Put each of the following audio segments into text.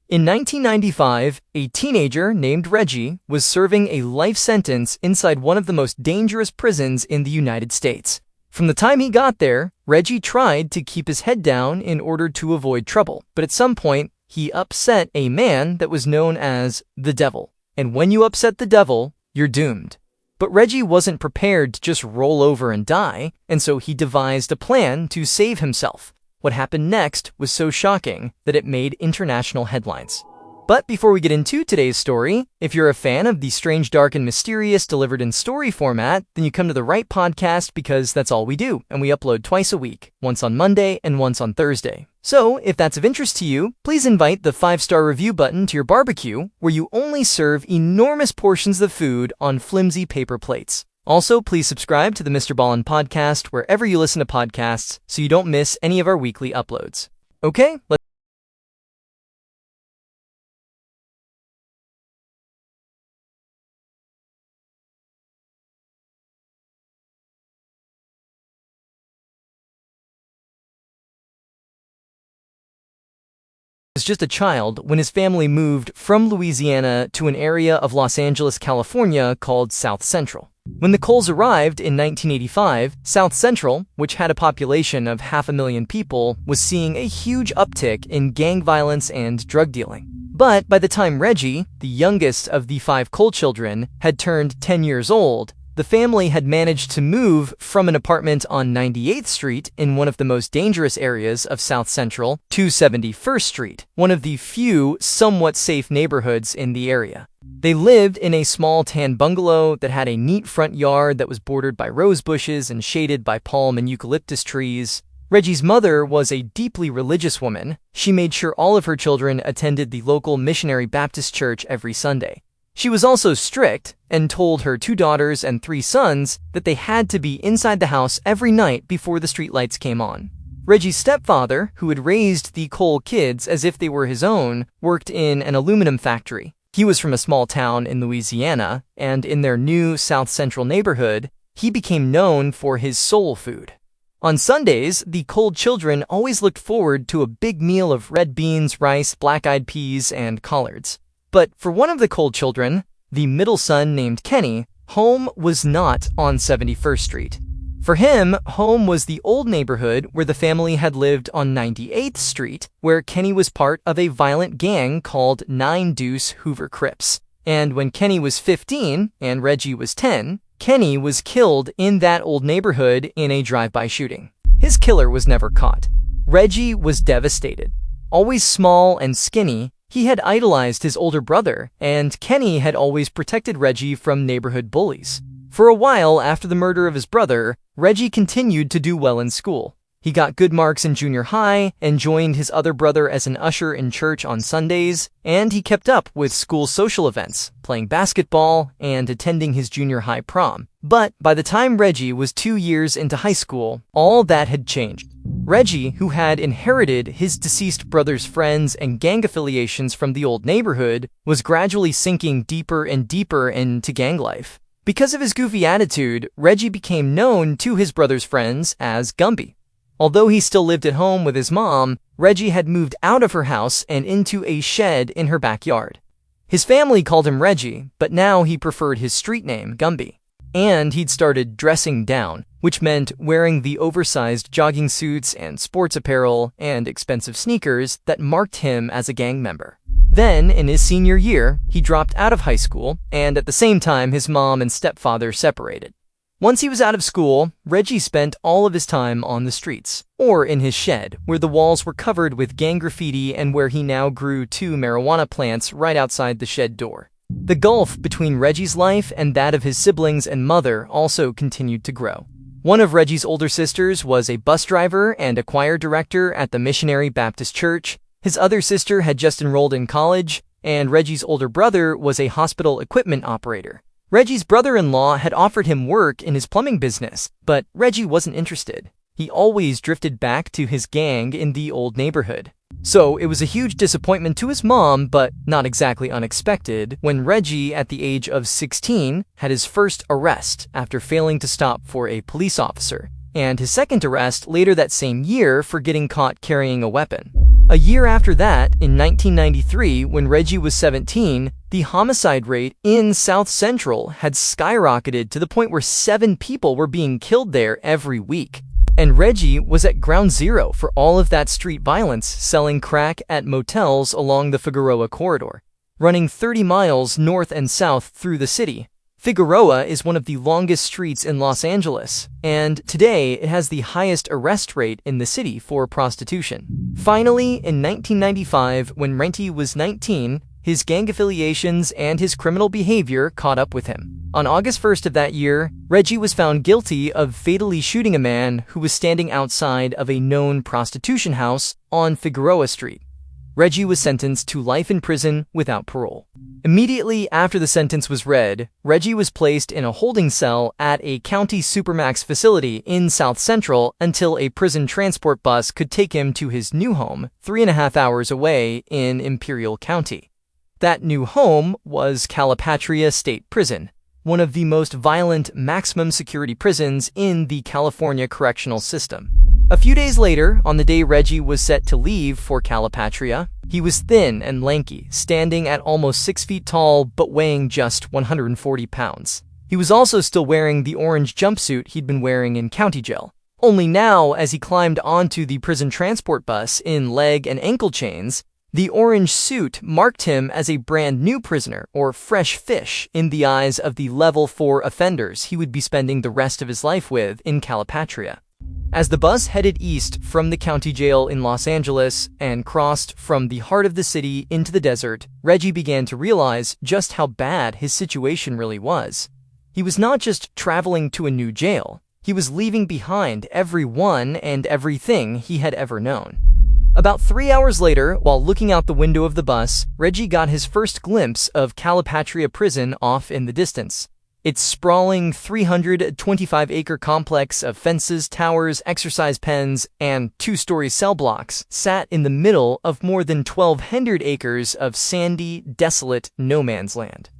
In 1995, a teenager named Reggie was serving a life sentence inside one of the most dangerous prisons in the United States. From the time he got there, Reggie tried to keep his head down in order to avoid trouble, but at some point, he upset a man that was known as the Devil. And when you upset the Devil, you're doomed. But Reggie wasn't prepared to just roll over and die, and so he devised a plan to save himself. What happened next was so shocking that it made international headlines. But before we get into today's story, if you're a fan of the strange, dark, and mysterious delivered in story format, then you come to the right podcast because that's all we do, and we upload twice a week, once on Monday and once on Thursday. So, if that's of interest to you, please invite the 5-star review button to your barbecue, where you only serve enormous portions of food on flimsy paper plates. Also, please subscribe to the MrBallen podcast wherever you listen to podcasts so you don't miss any of our weekly uploads. Okay, was just a child when his family moved from Louisiana to an area of Los Angeles, California called South Central. When the Coles arrived in 1985, South Central, which had a population of 500,000 people, was seeing a huge uptick in gang violence and drug dealing. But by the time Reggie, the youngest of the 5 Cole children, had turned 10 years old, the family had managed to move from an apartment on 98th Street in one of the most dangerous areas of South Central to 71st Street, one of the few somewhat safe neighborhoods in the area. They lived in a small tan bungalow that had a neat front yard that was bordered by rose bushes and shaded by palm and eucalyptus trees. Reggie's mother was a deeply religious woman. She made sure all of her children attended the local Missionary Baptist church every Sunday. She was also strict and told her 2 daughters and 3 sons that they had to be inside the house every night before the streetlights came on. Reggie's stepfather, who had raised the Cole kids as if they were his own, worked in an aluminum factory. He was from a small town in Louisiana, and in their new South Central neighborhood, he became known for his soul food. On Sundays, the Cole children always looked forward to a big meal of red beans, rice, black-eyed peas, and collards. But for one of the Cole children, the middle son named Kenny, home was not on 71st Street. For him, home was the old neighborhood where the family had lived on 98th Street, where Kenny was part of a violent gang called 9 Deuce Hoover Crips. And when Kenny was 15 and Reggie was 10, Kenny was killed in that old neighborhood in a drive-by shooting. His killer was never caught. Reggie was devastated. Always small and skinny, he had idolized his older brother, and Kenny had always protected Reggie from neighborhood bullies. For a while after the murder of his brother, Reggie continued to do well in school. He got good marks in junior high and joined his other brother as an usher in church on Sundays, and he kept up with school social events, playing basketball and attending his junior high prom. But by the time Reggie was 2 years into high school, all that had changed. Reggie, who had inherited his deceased brother's friends and gang affiliations from the old neighborhood, was gradually sinking deeper and deeper into gang life. Because of his goofy attitude, Reggie became known to his brother's friends as Gumby. Although he still lived at home with his mom, Reggie had moved out of her house and into a shed in her backyard. His family called him Reggie, but now he preferred his street name, Gumby. And he'd started dressing down, which meant wearing the oversized jogging suits and sports apparel and expensive sneakers that marked him as a gang member. Then, in his senior year, he dropped out of high school, and at the same time his mom and stepfather separated. Once he was out of school, Reggie spent all of his time on the streets, or in his shed, where the walls were covered with gang graffiti and where he now grew 2 marijuana plants right outside the shed door. The gulf between Reggie's life and that of his siblings and mother also continued to grow. One of Reggie's older sisters was a bus driver and a choir director at the Missionary Baptist Church. His other sister had just enrolled in college, and Reggie's older brother was a hospital equipment operator. Reggie's brother-in-law had offered him work in his plumbing business, but Reggie wasn't interested. He always drifted back to his gang in the old neighborhood. So it was a huge disappointment to his mom, but not exactly unexpected, when Reggie, at the age of 16, had his first arrest after failing to stop for a police officer, and his second arrest later that same year for getting caught carrying a weapon. A year after that, in 1993, when Reggie was 17, the homicide rate in South Central had skyrocketed to the point where 7 people were being killed there every week. And Reggie was at ground zero for all of that street violence, selling crack at motels along the Figueroa corridor, running 30 miles north and south through the city. Figueroa is one of the longest streets in Los Angeles, and today it has the highest arrest rate in the city for prostitution. Finally, in 1995, when Reggie was 19, his gang affiliations and his criminal behavior caught up with him. On August 1st of that year, Reggie was found guilty of fatally shooting a man who was standing outside of a known prostitution house on Figueroa Street. Reggie was sentenced to life in prison without parole. Immediately after the sentence was read, Reggie was placed in a holding cell at a county supermax facility in South Central until a prison transport bus could take him to his new home, 3.5 hours away in Imperial County. That new home was Calipatria State Prison, one of the most violent maximum security prisons in the California correctional system. A few days later, on the day Reggie was set to leave for Calipatria, he was thin and lanky, standing at almost 6 feet tall but weighing just 140 pounds. He was also still wearing the orange jumpsuit he'd been wearing in county jail. Only now, as he climbed onto the prison transport bus in leg and ankle chains, the orange suit marked him as a brand new prisoner, or fresh fish, in the eyes of the level 4 offenders he would be spending the rest of his life with in Calipatria. As the bus headed east from the county jail in Los Angeles and crossed from the heart of the city into the desert, Reggie began to realize just how bad his situation really was. He was not just traveling to a new jail, he was leaving behind everyone and everything he had ever known. About 3 hours later, while looking out the window of the bus, Reggie got his first glimpse of Calipatria Prison off in the distance. Its sprawling 325-acre complex of fences, towers, exercise pens, and 2-story cell blocks sat in the middle of more than 1,200 acres of sandy, desolate no-man's land.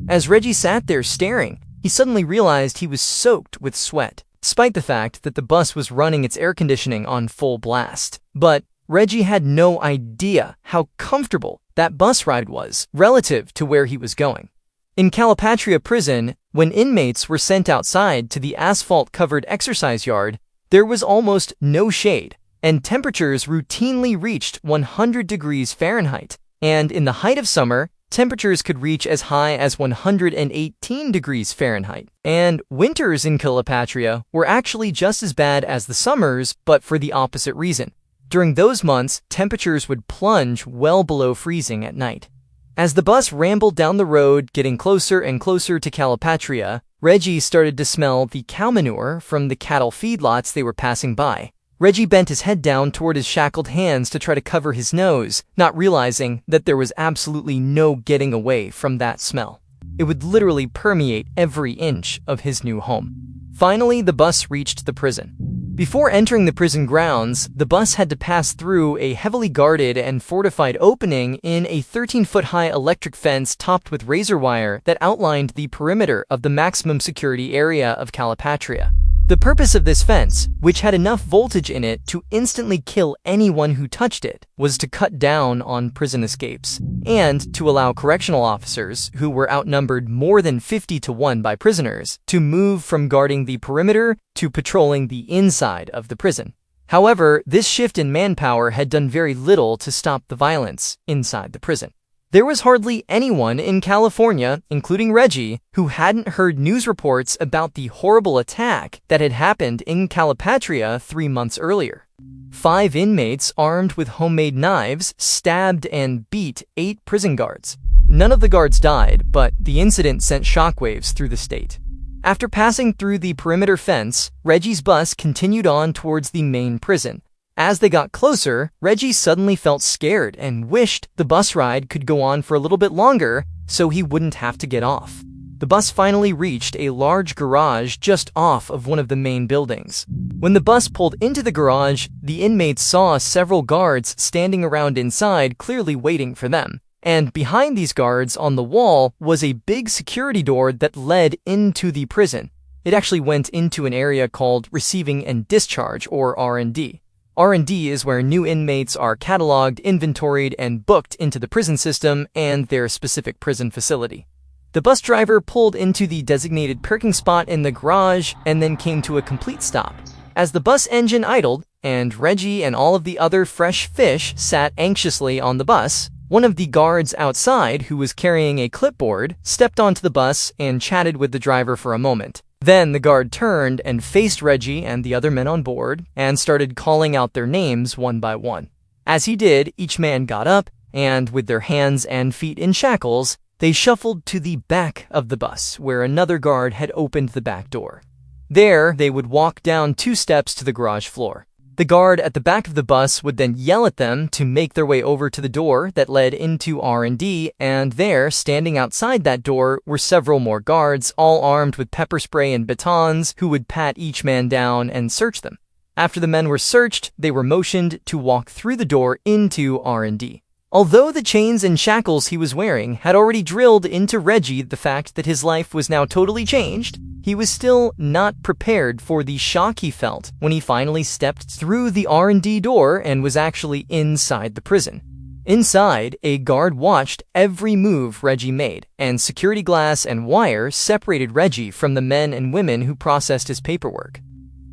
As Reggie sat there staring, he suddenly realized he was soaked with sweat, despite the fact that the bus was running its air conditioning on full blast. But Reggie had no idea how comfortable that bus ride was relative to where he was going. In Calipatria Prison, when inmates were sent outside to the asphalt-covered exercise yard, there was almost no shade, and temperatures routinely reached 100 degrees Fahrenheit, and in the height of summer, temperatures could reach as high as 118 degrees Fahrenheit. And winters in Calipatria were actually just as bad as the summers, but for the opposite reason. During those months, temperatures would plunge well below freezing at night. As the bus rambled down the road, getting closer and closer to Calipatria, Reggie started to smell the cow manure from the cattle feedlots they were passing by. Reggie bent his head down toward his shackled hands to try to cover his nose, not realizing that there was absolutely no getting away from that smell. It would literally permeate every inch of his new home. Finally, the bus reached the prison. Before entering the prison grounds, the bus had to pass through a heavily guarded and fortified opening in a 13-foot-high electric fence topped with razor wire that outlined the perimeter of the maximum security area of Calipatria. The purpose of this fence, which had enough voltage in it to instantly kill anyone who touched it, was to cut down on prison escapes, and to allow correctional officers, who were outnumbered more than 50-1 by prisoners, to move from guarding the perimeter to patrolling the inside of the prison. However, this shift in manpower had done very little to stop the violence inside the prison. There was hardly anyone in California, including Reggie, who hadn't heard news reports about the horrible attack that had happened in Calipatria 3 months earlier. 5 inmates armed with homemade knives stabbed and beat 8 prison guards. None of the guards died, but the incident sent shockwaves through the state. After passing through the perimeter fence, Reggie's bus continued on towards the main prison. As they got closer, Reggie suddenly felt scared and wished the bus ride could go on for a little bit longer so he wouldn't have to get off. The bus finally reached a large garage just off of one of the main buildings. When the bus pulled into the garage, the inmates saw several guards standing around inside, clearly waiting for them. And behind these guards on the wall was a big security door that led into the prison. It actually went into an area called Receiving and Discharge, or R&D. R&D is where new inmates are cataloged, inventoried, and booked into the prison system and their specific prison facility. The bus driver pulled into the designated parking spot in the garage and then came to a complete stop. As the bus engine idled, and Reggie and all of the other fresh fish sat anxiously on the bus, one of the guards outside, who was carrying a clipboard, stepped onto the bus and chatted with the driver for a moment. Then the guard turned and faced Reggie and the other men on board and started calling out their names one by one. As he did, each man got up and, with their hands and feet in shackles, they shuffled to the back of the bus, where another guard had opened the back door. There, they would walk down 2 steps to the garage floor. The guard at the back of the bus would then yell at them to make their way over to the door that led into R&D, and there, standing outside that door, were several more guards, all armed with pepper spray and batons, who would pat each man down and search them. After the men were searched, they were motioned to walk through the door into R&D. Although the chains and shackles he was wearing had already drilled into Reggie the fact that his life was now totally changed, he was still not prepared for the shock he felt when he finally stepped through the R&D door and was actually inside the prison. Inside, a guard watched every move Reggie made, and security glass and wire separated Reggie from the men and women who processed his paperwork.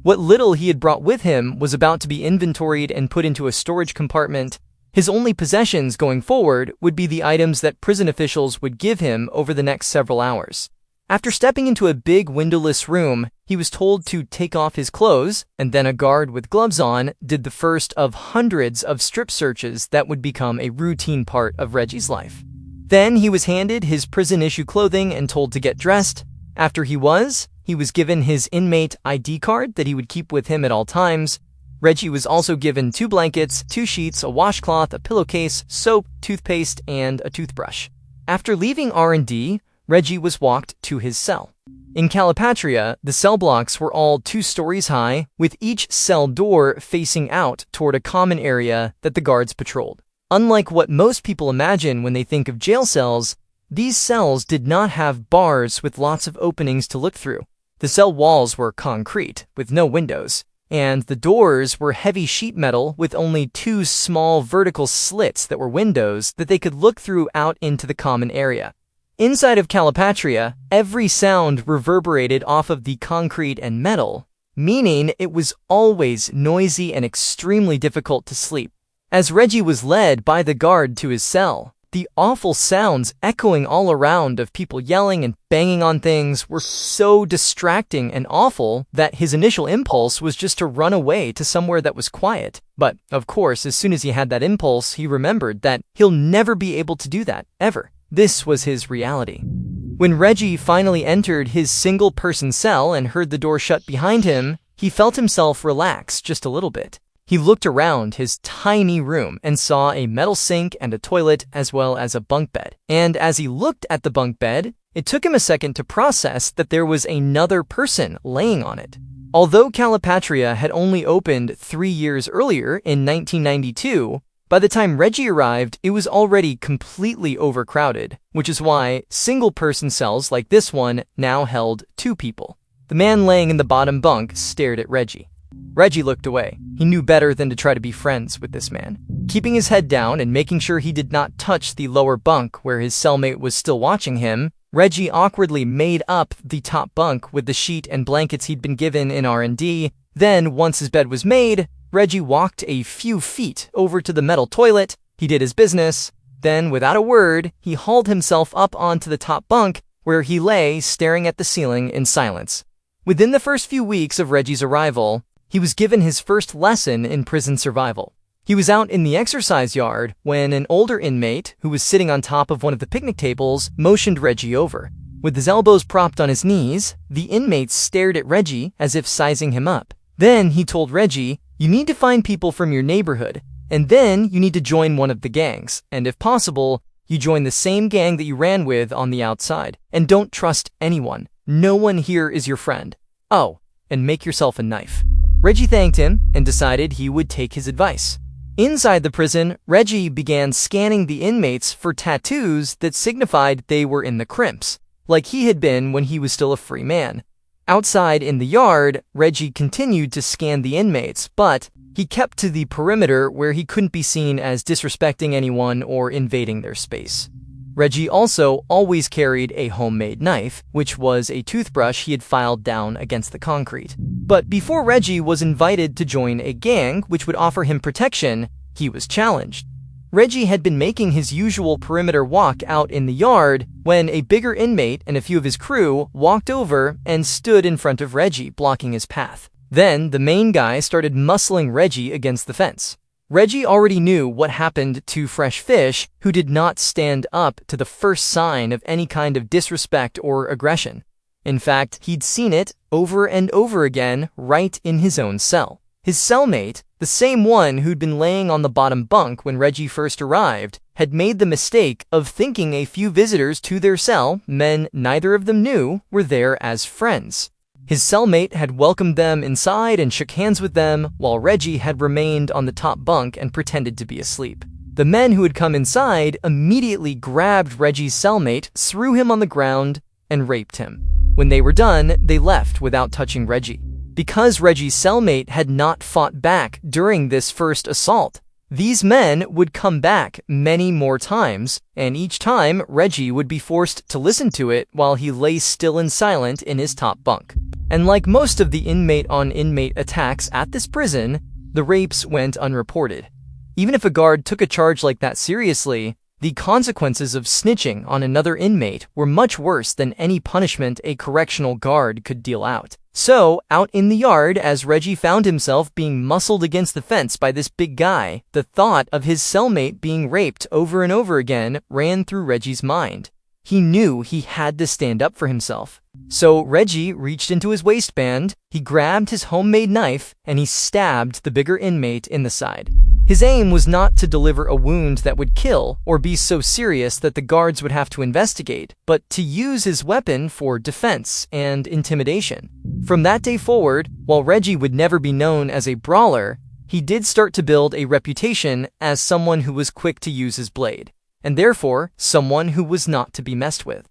What little he had brought with him was about to be inventoried and put into a storage compartment. His only possessions going forward would be the items that prison officials would give him over the next several hours. After stepping into a big windowless room, he was told to take off his clothes, and then a guard with gloves on did the first of hundreds of strip searches that would become a routine part of Reggie's life. Then he was handed his prison-issue clothing and told to get dressed. After he was given his inmate ID card that he would keep with him at all times. Reggie was also given 2 blankets, 2 sheets, a washcloth, a pillowcase, soap, toothpaste, and a toothbrush. After leaving R&D, Reggie was walked to his cell. In Calipatria, the cell blocks were all 2 stories high, with each cell door facing out toward a common area that the guards patrolled. Unlike what most people imagine when they think of jail cells, these cells did not have bars with lots of openings to look through. The cell walls were concrete, with no windows, and the doors were heavy sheet metal with only 2 small vertical slits that were windows that they could look through out into the common area. Inside of Calipatria, every sound reverberated off of the concrete and metal, meaning it was always noisy and extremely difficult to sleep. As Reggie was led by the guard to his cell, the awful sounds echoing all around of people yelling and banging on things were so distracting and awful that his initial impulse was just to run away to somewhere that was quiet. But, of course, as soon as he had that impulse, he remembered that he'll never be able to do that, ever. This was his reality. When Reggie finally entered his single-person cell and heard the door shut behind him, he felt himself relax just a little bit. He looked around his tiny room and saw a metal sink and a toilet as well as a bunk bed. And as he looked at the bunk bed, it took him a second to process that there was another person laying on it. Although Calipatria had only opened 3 years earlier in 1992, by the time Reggie arrived, it was already completely overcrowded, which is why single-person cells like this one now held 2 people. The man laying in the bottom bunk stared at Reggie. Reggie looked away. He knew better than to try to be friends with this man. Keeping his head down and making sure he did not touch the lower bunk where his cellmate was still watching him, Reggie awkwardly made up the top bunk with the sheet and blankets he'd been given in R&D. Then, once his bed was made, Reggie walked a few feet over to the metal toilet. He did his business. Then, without a word, he hauled himself up onto the top bunk where he lay staring at the ceiling in silence. Within the first few weeks of Reggie's arrival, he was given his first lesson in prison survival. He was out in the exercise yard when an older inmate, who was sitting on top of one of the picnic tables, motioned Reggie over. With his elbows propped on his knees, the inmate stared at Reggie as if sizing him up. Then he told Reggie, "You need to find people from your neighborhood, and then you need to join one of the gangs, and if possible, you join the same gang that you ran with on the outside. And don't trust anyone. No one here is your friend. Oh, and make yourself a knife." Reggie thanked him and decided he would take his advice. Inside the prison, Reggie began scanning the inmates for tattoos that signified they were in the crimps, like he had been when he was still a free man. Outside in the yard, Reggie continued to scan the inmates, but He kept to the perimeter where he couldn't be seen as disrespecting anyone or invading their space. Reggie also always carried a homemade knife, which was a toothbrush he had filed down against the concrete. But before Reggie was invited to join a gang which would offer him protection, he was challenged. Reggie had been making his usual perimeter walk out in the yard when a bigger inmate and a few of his crew walked over and stood in front of Reggie, blocking his path. Then the main guy started muscling Reggie against the fence. Reggie already knew what happened to Fresh Fish, who did not stand up to the first sign of any kind of disrespect or aggression. In fact, he'd seen it over and over again right in his own cell. His cellmate, the same one who'd been laying on the bottom bunk when Reggie first arrived, had made the mistake of thinking a few visitors to their cell, men neither of them knew, were there as friends. His cellmate had welcomed them inside and shook hands with them, while Reggie had remained on the top bunk and pretended to be asleep. The men who had come inside immediately grabbed Reggie's cellmate, threw him on the ground, and raped him. When they were done, they left without touching Reggie. Because Reggie's cellmate had not fought back during this first assault, these men would come back many more times, and each time Reggie would be forced to listen to it while he lay still and silent in his top bunk. And like most of the inmate-on-inmate attacks at this prison, the rapes went unreported. Even if a guard took a charge like that seriously, the consequences of snitching on another inmate were much worse than any punishment a correctional guard could deal out. So, out in the yard, as Reggie found himself being muscled against the fence by this big guy, the thought of his cellmate being raped over and over again ran through Reggie's mind. He knew he had to stand up for himself. So Reggie reached into his waistband, he grabbed his homemade knife, and he stabbed the bigger inmate in the side. His aim was not to deliver a wound that would kill or be so serious that the guards would have to investigate, but to use his weapon for defense and intimidation. From that day forward, while Reggie would never be known as a brawler, he did start to build a reputation as someone who was quick to use his blade, and therefore someone who was not to be messed with.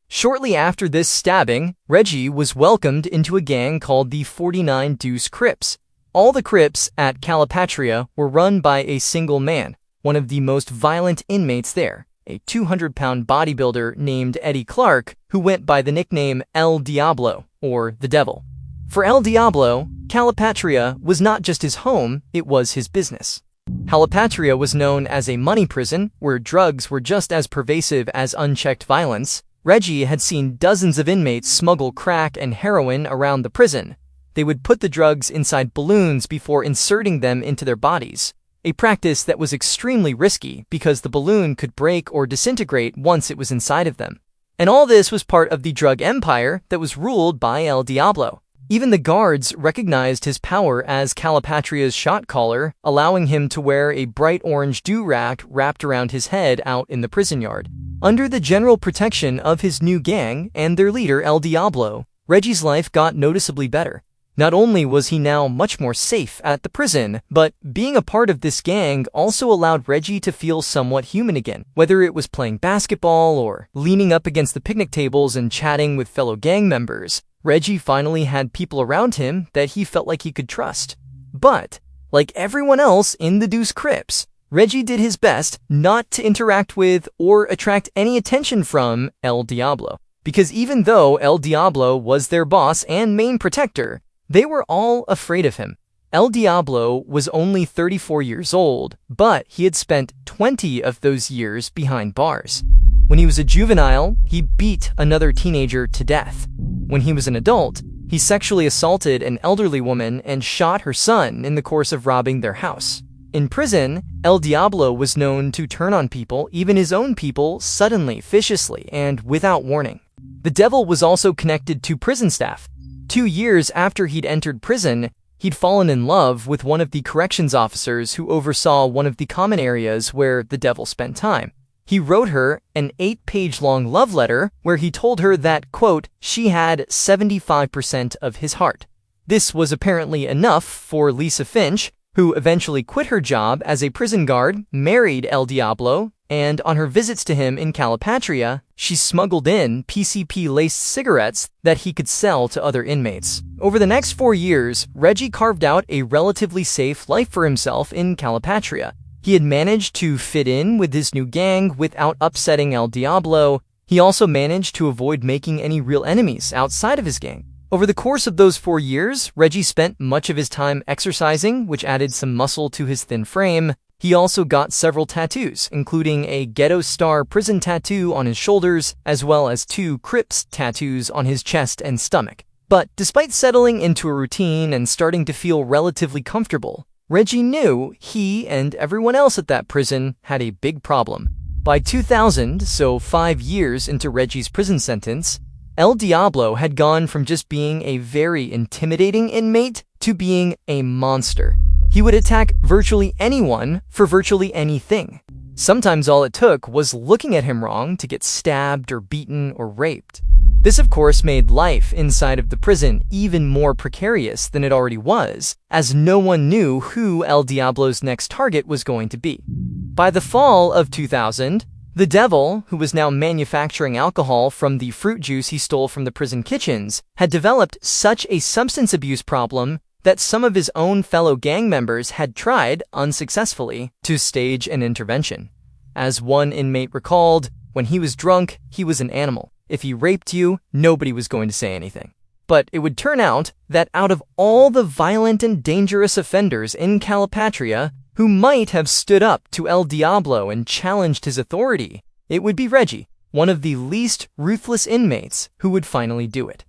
Shortly after this stabbing, Reggie was welcomed into a gang called the 49 Deuce Crips. All the Crips at Calipatria were run by a single man, one of the most violent inmates there, a 200-pound bodybuilder named Eddie Clark, who went by the nickname El Diablo, or the Devil. For El Diablo, Calipatria was not just his home, it was his business. Calipatria was known as a money prison, where drugs were just as pervasive as unchecked violence. Reggie had seen dozens of inmates smuggle crack and heroin around the prison. They would put the drugs inside balloons before inserting them into their bodies, a practice that was extremely risky because the balloon could break or disintegrate once it was inside of them. And all this was part of the drug empire that was ruled by El Diablo. Even the guards recognized his power as Calipatria's shot caller, allowing him to wear a bright orange do-rag wrapped around his head out in the prison yard. Under the general protection of his new gang and their leader El Diablo, Reggie's life got noticeably better. Not only was he now much more safe at the prison, but being a part of this gang also allowed Reggie to feel somewhat human again. Whether it was playing basketball or leaning up against the picnic tables and chatting with fellow gang members, Reggie finally had people around him that he felt like he could trust. But, like everyone else in the Deuce Crips, Reggie did his best not to interact with or attract any attention from El Diablo. Because even though El Diablo was their boss and main protector, they were all afraid of him. El Diablo was only 34 years old, but he had spent 20 of those years behind bars. When he was a juvenile, he beat another teenager to death. When he was an adult, he sexually assaulted an elderly woman and shot her son in the course of robbing their house. In prison, El Diablo was known to turn on people, even his own people, suddenly, viciously, and without warning. The Devil was also connected to prison staff. 2 years after he'd entered prison, he'd fallen in love with one of the corrections officers who oversaw one of the common areas where the Devil spent time. He wrote her an 8-page-long love letter where he told her that, quote, she had 75% of his heart. This was apparently enough for Lisa Finch, who eventually quit her job as a prison guard, married El Diablo, and on her visits to him in Calipatria, she smuggled in PCP-laced cigarettes that he could sell to other inmates. Over the next 4 years, Reggie carved out a relatively safe life for himself in Calipatria. He had managed to fit in with his new gang without upsetting El Diablo. He also managed to avoid making any real enemies outside of his gang. Over the course of those 4 years, Reggie spent much of his time exercising, which added some muscle to his thin frame. He also got several tattoos, including a Ghetto Star prison tattoo on his shoulders, as well as 2 Crips tattoos on his chest and stomach. But despite settling into a routine and starting to feel relatively comfortable, Reggie knew he and everyone else at that prison had a big problem. By 2000, so 5 years into Reggie's prison sentence, El Diablo had gone from just being a very intimidating inmate to being a monster. He would attack virtually anyone for virtually anything. Sometimes all it took was looking at him wrong to get stabbed or beaten or raped. This, of course, made life inside of the prison even more precarious than it already was, as no one knew who El Diablo's next target was going to be. By the fall of 2000, the devil, who was now manufacturing alcohol from the fruit juice he stole from the prison kitchens, had developed such a substance abuse problem that some of his own fellow gang members had tried, unsuccessfully, to stage an intervention. As one inmate recalled, when he was drunk, he was an animal. If he raped you, nobody was going to say anything. But it would turn out that out of all the violent and dangerous offenders in Calipatria who might have stood up to El Diablo and challenged his authority, it would be Reggie, one of the least ruthless inmates, who would finally do it.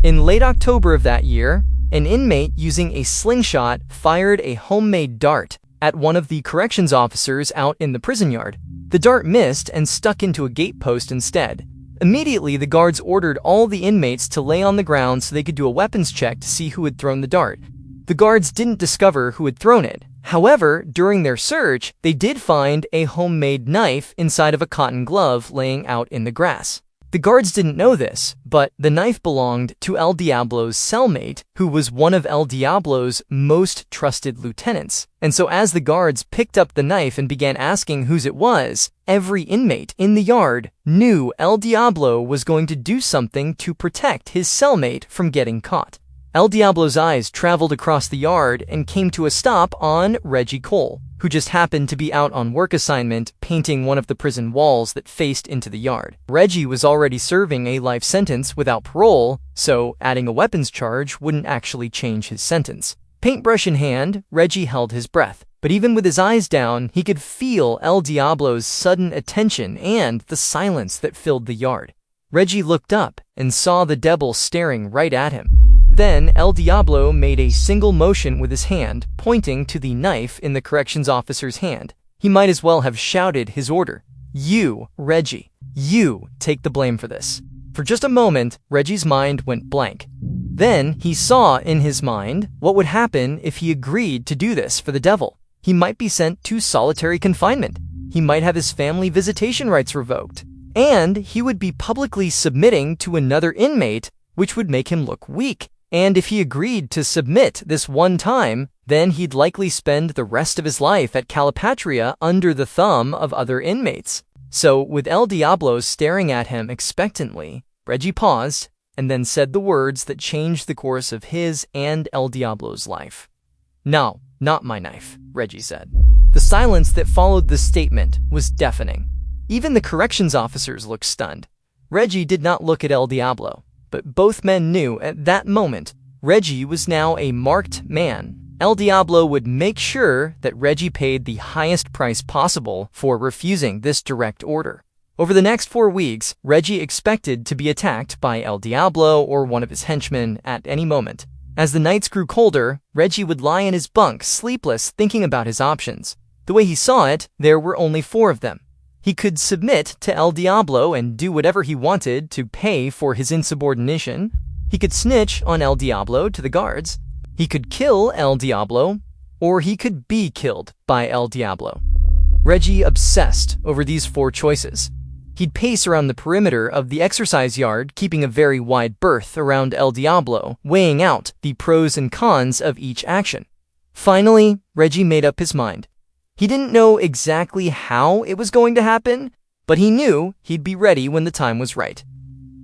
In late October of that year, an inmate using a slingshot fired a homemade dart at one of the corrections officers out in the prison yard. The dart missed and stuck into a gate post instead. Immediately, the guards ordered all the inmates to lay on the ground so they could do a weapons check to see who had thrown the dart. The guards didn't discover who had thrown it. However, during their search, they did find a homemade knife inside of a cotton glove laying out in the grass. The guards didn't know this, but the knife belonged to El Diablo's cellmate, who was one of El Diablo's most trusted lieutenants. And so as the guards picked up the knife and began asking whose it was, every inmate in the yard knew El Diablo was going to do something to protect his cellmate from getting caught. El Diablo's eyes traveled across the yard and came to a stop on Reggie Cole, who just happened to be out on work assignment painting one of the prison walls that faced into the yard. Reggie was already serving a life sentence without parole, so adding a weapons charge wouldn't actually change his sentence. Paintbrush in hand, Reggie held his breath, but even with his eyes down, he could feel El Diablo's sudden attention and the silence that filled the yard. Reggie looked up and saw the devil staring right at him. Then El Diablo made a single motion with his hand, pointing to the knife in the corrections officer's hand. He might as well have shouted his order. "You, Reggie, you take the blame for this." For just a moment, Reggie's mind went blank. Then he saw in his mind what would happen if he agreed to do this for the devil. He might be sent to solitary confinement. He might have his family visitation rights revoked. And he would be publicly submitting to another inmate, which would make him look weak. And if he agreed to submit this one time, then he'd likely spend the rest of his life at Calipatria under the thumb of other inmates. So, with El Diablo staring at him expectantly, Reggie paused and then said the words that changed the course of his and El Diablo's life. "No, not my knife," Reggie said. The silence that followed the statement was deafening. Even the corrections officers looked stunned. Reggie did not look at El Diablo, but both men knew at that moment Reggie was now a marked man. El Diablo would make sure that Reggie paid the highest price possible for refusing this direct order. Over the next 4 weeks, Reggie expected to be attacked by El Diablo or one of his henchmen at any moment. As the nights grew colder, Reggie would lie in his bunk sleepless thinking about his options. The way he saw it, there were only 4 of them. He could submit to El Diablo and do whatever he wanted to pay for his insubordination. He could snitch on El Diablo to the guards. He could kill El Diablo, or he could be killed by El Diablo. Reggie obsessed over these 4 choices. He'd pace around the perimeter of the exercise yard, keeping a very wide berth around El Diablo, weighing out the pros and cons of each action. Finally, Reggie made up his mind. He didn't know exactly how it was going to happen, but he knew he'd be ready when the time was right.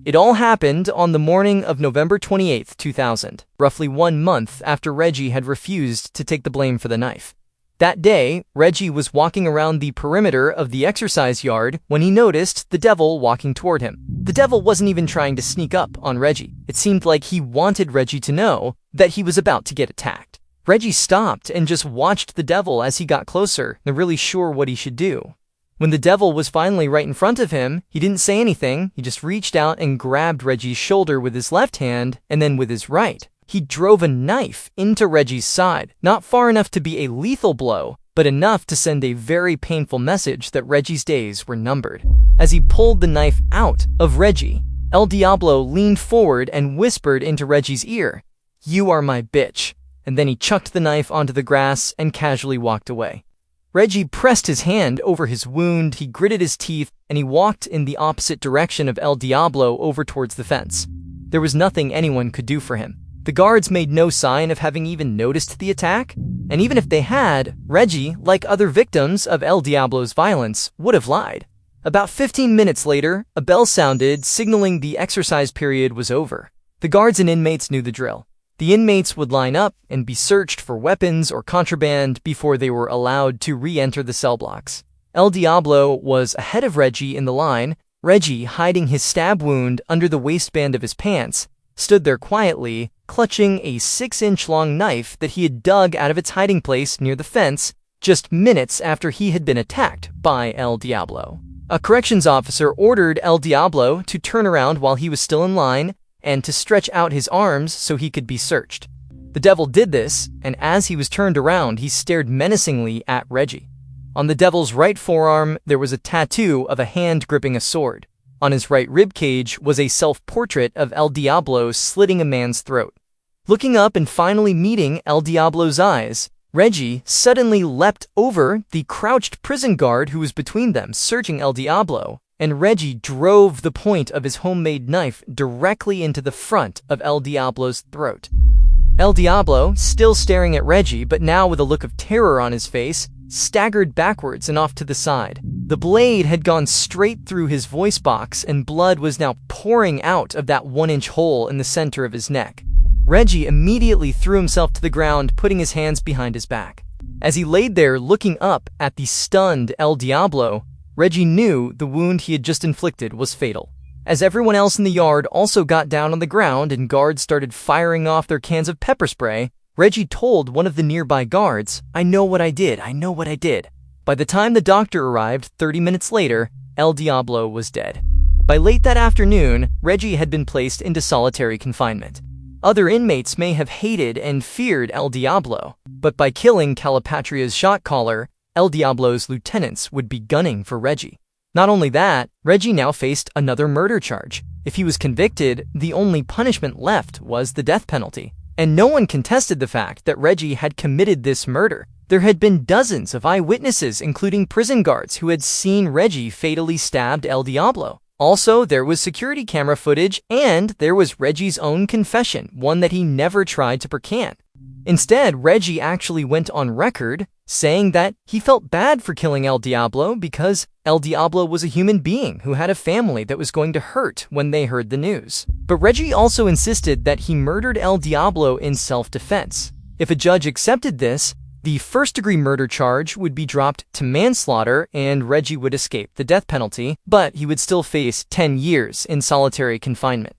It all happened on the morning of November 28, 2000, roughly 1 month after Reggie had refused to take the blame for the knife. That day, Reggie was walking around the perimeter of the exercise yard when he noticed the devil walking toward him. The devil wasn't even trying to sneak up on Reggie. It seemed like he wanted Reggie to know that he was about to get attacked. Reggie stopped and just watched the devil as he got closer, not really sure what he should do. When the devil was finally right in front of him, he didn't say anything. He just reached out and grabbed Reggie's shoulder with his left hand and then with his right. He drove a knife into Reggie's side, not far enough to be a lethal blow, but enough to send a very painful message that Reggie's days were numbered. As he pulled the knife out of Reggie, El Diablo leaned forward and whispered into Reggie's ear, "You are my bitch." And then he chucked the knife onto the grass and casually walked away. Reggie pressed his hand over his wound, he gritted his teeth, and he walked in the opposite direction of El Diablo over towards the fence. There was nothing anyone could do for him. The guards made no sign of having even noticed the attack, and even if they had, Reggie, like other victims of El Diablo's violence, would have lied. About 15 minutes later, a bell sounded, signaling the exercise period was over. The guards and inmates knew the drill. The inmates would line up and be searched for weapons or contraband before they were allowed to re-enter the cell blocks. El Diablo was ahead of Reggie in the line. Reggie, hiding his stab wound under the waistband of his pants, stood there quietly, clutching a 6-inch-long knife that he had dug out of its hiding place near the fence just minutes after he had been attacked by El Diablo. A corrections officer ordered El Diablo to turn around while he was still in line and to stretch out his arms so he could be searched. The devil did this, and as he was turned around, he stared menacingly at Reggie. On the devil's right forearm, there was a tattoo of a hand gripping a sword. On his right ribcage was a self-portrait of El Diablo slitting a man's throat. Looking up and finally meeting El Diablo's eyes, Reggie suddenly leapt over the crouched prison guard who was between them, searching El Diablo, and Reggie drove the point of his homemade knife directly into the front of El Diablo's throat. El Diablo, still staring at Reggie, but now with a look of terror on his face, staggered backwards and off to the side. The blade had gone straight through his voice box, and blood was now pouring out of that 1-inch hole in the center of his neck. Reggie immediately threw himself to the ground, putting his hands behind his back. As he laid there looking up at the stunned El Diablo, Reggie knew the wound he had just inflicted was fatal. As everyone else in the yard also got down on the ground and guards started firing off their cans of pepper spray, Reggie told one of the nearby guards, "I know what I did, I know what I did." By the time the doctor arrived 30 minutes later, El Diablo was dead. By late that afternoon, Reggie had been placed into solitary confinement. Other inmates may have hated and feared El Diablo, but by killing Calapatria's shot caller, El Diablo's lieutenants would be gunning for Reggie. Not only that, Reggie now faced another murder charge. If he was convicted, the only punishment left was the death penalty. And no one contested the fact that Reggie had committed this murder. There had been dozens of eyewitnesses, including prison guards, who had seen Reggie fatally stabbed El Diablo. Also, there was security camera footage, and there was Reggie's own confession, one that he never tried to recant. Instead, Reggie actually went on record saying that he felt bad for killing El Diablo because El Diablo was a human being who had a family that was going to hurt when they heard the news. But Reggie also insisted that he murdered El Diablo in self-defense. If a judge accepted this, the first-degree murder charge would be dropped to manslaughter and Reggie would escape the death penalty, but he would still face 10 years in solitary confinement.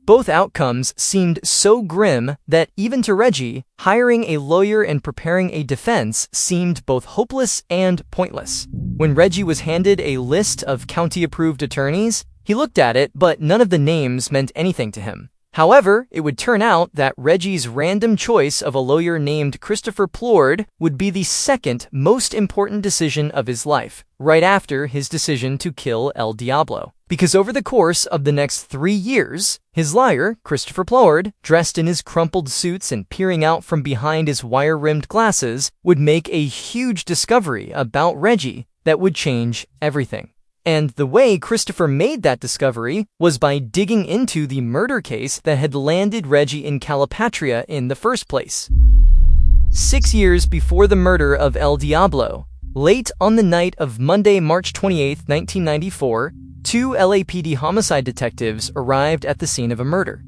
Both outcomes seemed so grim that even to Reggie, hiring a lawyer and preparing a defense seemed both hopeless and pointless. When Reggie was handed a list of county-approved attorneys, he looked at it, but none of the names meant anything to him. However, it would turn out that Reggie's random choice of a lawyer named Christopher Plord would be the second most important decision of his life, right after his decision to kill El Diablo. Because over the course of the next 3 years, his lawyer, Christopher Plord, dressed in his crumpled suits and peering out from behind his wire-rimmed glasses, would make a huge discovery about Reggie that would change everything. And the way Christopher made that discovery was by digging into the murder case that had landed Reggie in Calipatria in the first place. 6 years before the murder of El Diablo, late on the night of Monday, March 28, 1994, two LAPD homicide detectives arrived at the scene of a murder.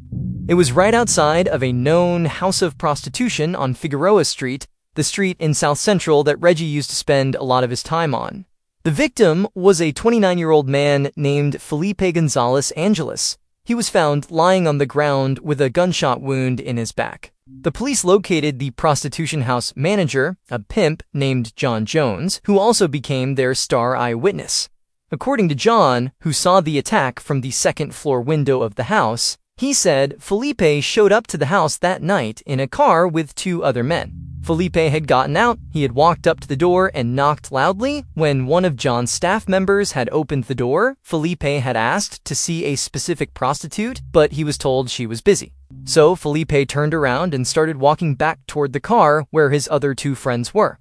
It was right outside of a known house of prostitution on Figueroa Street, the street in South Central that Reggie used to spend a lot of his time on. The victim was a 29-year-old man named Felipe Gonzalez Angeles. He was found lying on the ground with a gunshot wound in his back. The police located the prostitution house manager, a pimp named John Jones, who also became their star eyewitness. According to John, who saw the attack from the second-floor window of the house, he said Felipe showed up to the house that night in a car with two other men. Felipe had gotten out, he had walked up to the door and knocked loudly. When one of John's staff members had opened the door, Felipe had asked to see a specific prostitute, but he was told she was busy. So Felipe turned around and started walking back toward the car where his other two friends were.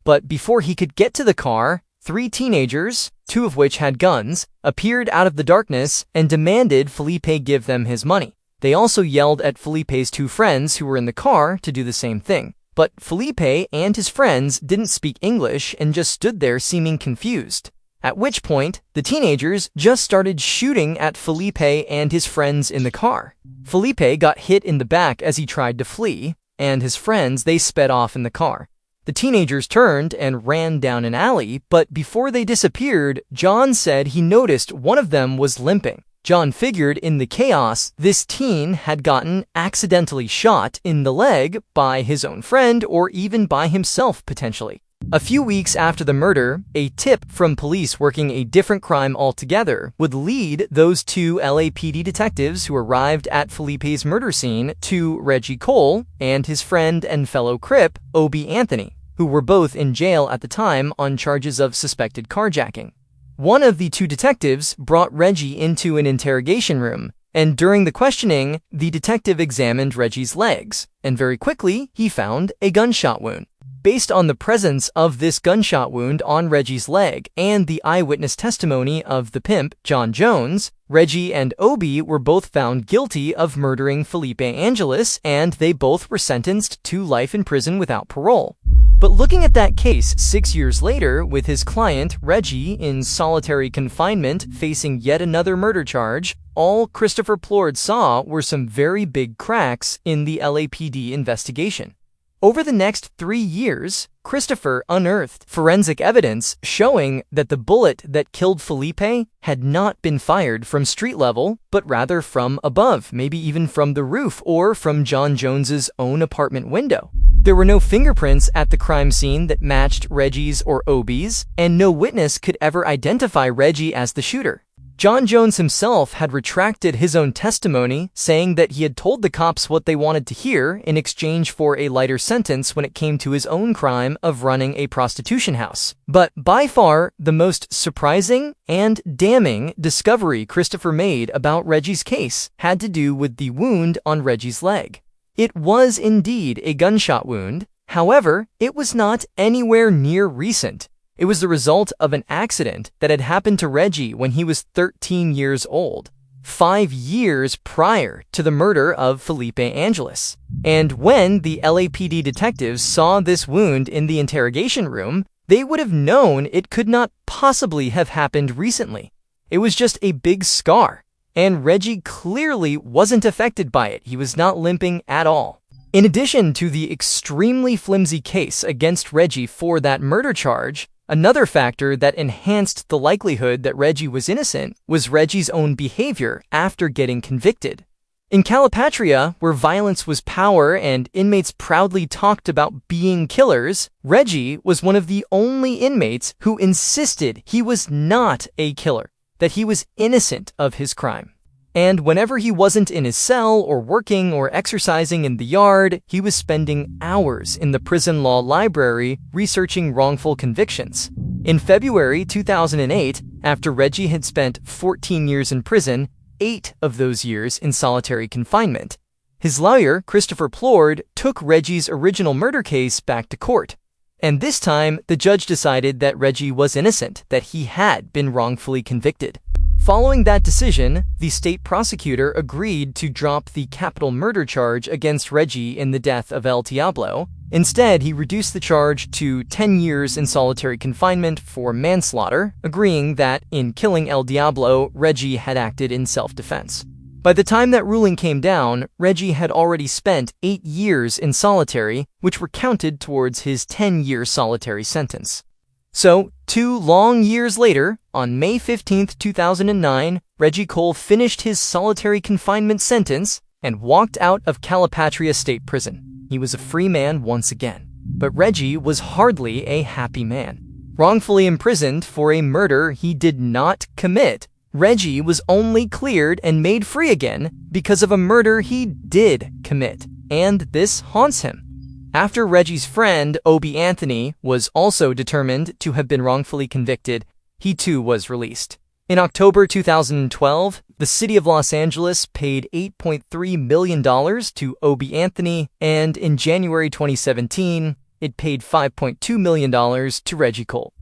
But before he could get to the car, three teenagers, two of which had guns, appeared out of the darkness and demanded Felipe give them his money. They also yelled at Felipe's two friends who were in the car to do the same thing. But Felipe and his friends didn't speak English and just stood there seeming confused. At which point, the teenagers just started shooting at Felipe and his friends in the car. Felipe got hit in the back as he tried to flee, and his friends, they sped off in the car. The teenagers turned and ran down an alley, but before they disappeared, John said he noticed one of them was limping. John figured in the chaos, this teen had gotten accidentally shot in the leg by his own friend or even by himself potentially. A few weeks after the murder, a tip from police working a different crime altogether would lead those two LAPD detectives who arrived at Felipe's murder scene to Reggie Cole and his friend and fellow Crip, Obie Anthony, who were both in jail at the time on charges of suspected carjacking. One of the two detectives brought Reggie into an interrogation room, and during the questioning, the detective examined Reggie's legs, and very quickly, he found a gunshot wound. Based on the presence of this gunshot wound on Reggie's leg and the eyewitness testimony of the pimp, John Jones, Reggie and Obie were both found guilty of murdering Felipe Angeles, and they both were sentenced to life in prison without parole. But looking at that case 6 years later, with his client, Reggie, in solitary confinement facing yet another murder charge, all Christopher Plord saw were some very big cracks in the LAPD investigation. Over the next 3 years, Christopher unearthed forensic evidence showing that the bullet that killed Felipe had not been fired from street level, but rather from above, maybe even from the roof or from John Jones's own apartment window. There were no fingerprints at the crime scene that matched Reggie's or Obie's, and no witness could ever identify Reggie as the shooter. John Jones himself had retracted his own testimony, saying that he had told the cops what they wanted to hear in exchange for a lighter sentence when it came to his own crime of running a prostitution house. But by far, the most surprising and damning discovery Christopher made about Reggie's case had to do with the wound on Reggie's leg. It was indeed a gunshot wound. However, it was not anywhere near recent. It was the result of an accident that had happened to Reggie when he was 13 years old, 5 years prior to the murder of Felipe Angeles. And when the LAPD detectives saw this wound in the interrogation room, they would have known it could not possibly have happened recently. It was just a big scar, and Reggie clearly wasn't affected by it. He was not limping at all. In addition to the extremely flimsy case against Reggie for that murder charge, another factor that enhanced the likelihood that Reggie was innocent was Reggie's own behavior after getting convicted. In Calipatria, where violence was power and inmates proudly talked about being killers, Reggie was one of the only inmates who insisted he was not a killer, that he was innocent of his crime. And whenever he wasn't in his cell or working or exercising in the yard, he was spending hours in the prison law library researching wrongful convictions. In February 2008, after Reggie had spent 14 years in prison, 8 of those years in solitary confinement, his lawyer, Christopher Plord, took Reggie's original murder case back to court. And this time, the judge decided that Reggie was innocent, that he had been wrongfully convicted. Following that decision, the state prosecutor agreed to drop the capital murder charge against Reggie in the death of El Diablo, Instead, he reduced the charge to 10 years in solitary confinement for manslaughter, agreeing that in killing El Diablo, Reggie had acted in self-defense. By the time that ruling came down, Reggie had already spent 8 years in solitary, which were counted towards his 10-year solitary sentence. So, 2 long years later, on May 15, 2009, Reggie Cole finished his solitary confinement sentence and walked out of Calipatria State Prison. He was a free man once again. But Reggie was hardly a happy man. Wrongfully imprisoned for a murder he did not commit, Reggie was only cleared and made free again because of a murder he did commit, and this haunts him. After Reggie's friend, Obie Anthony, was also determined to have been wrongfully convicted, he too was released. In October 2012, the city of Los Angeles paid $8.3 million to Obie Anthony, and in January 2017, it paid $5.2 million to Reggie Cole.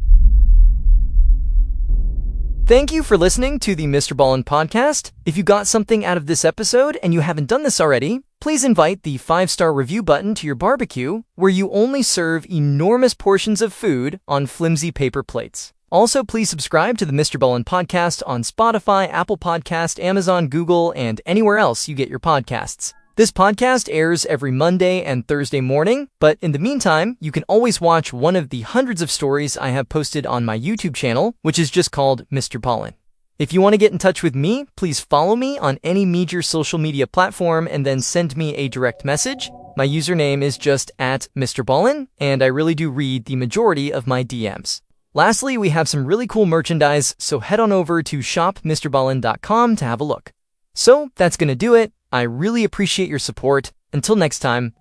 Thank you for listening to the MrBallen podcast. If you got something out of this episode and you haven't done this already, please invite the 5-star review button to your barbecue, where you only serve enormous portions of food on flimsy paper plates. Also, please subscribe to the MrBallen podcast on Spotify, Apple Podcast, Amazon, Google, and anywhere else you get your podcasts. This podcast airs every Monday and Thursday morning, but in the meantime, you can always watch one of the hundreds of stories I have posted on my YouTube channel, which is just called MrBallen. If you want to get in touch with me, please follow me on any major social media platform and then send me a direct message. My username is just @MrBallen, and I really do read the majority of my DMs. Lastly, we have some really cool merchandise, so head on over to shopmrballen.com to have a look. So, that's gonna do it. I really appreciate your support. Until next time.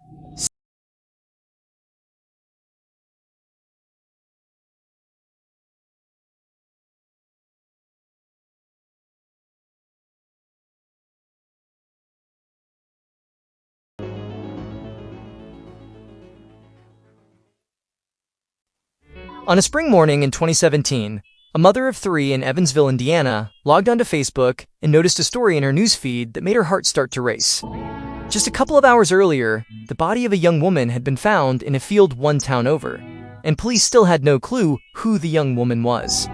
On a spring morning in 2017, a mother of 3 in Evansville, Indiana, logged onto Facebook and noticed a story in her newsfeed that made her heart start to race. Just a couple of hours earlier, the body of a young woman had been found in a field one town over, and police still had no clue who the young woman was.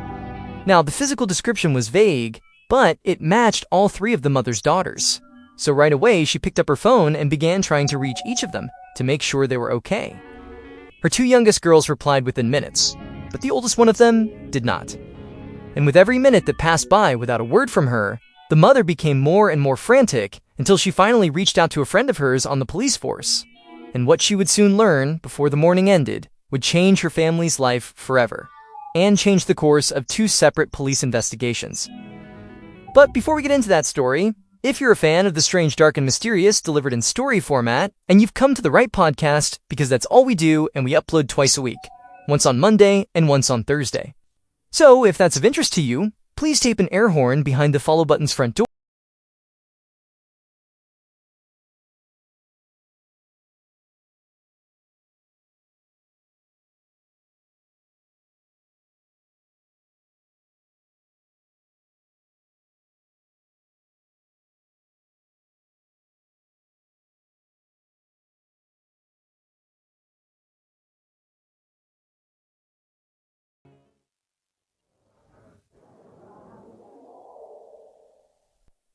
Now, the physical description was vague, but it matched all 3 of the mother's daughters. So right away, she picked up her phone and began trying to reach each of them to make sure they were okay. Her 2 youngest girls replied within minutes, but the oldest one of them did not. And with every minute that passed by without a word from her, the mother became more and more frantic until she finally reached out to a friend of hers on the police force. And what she would soon learn, before the morning ended, would change her family's life forever, and change the course of 2 separate police investigations. But before we get into that story, if you're a fan of the strange, dark, and mysterious delivered in story format, and you've come to the right podcast, because that's all we do, and we upload twice a week, once on Monday and once on Thursday. So, if that's of interest to you, please tape an air horn behind the follow button's front door.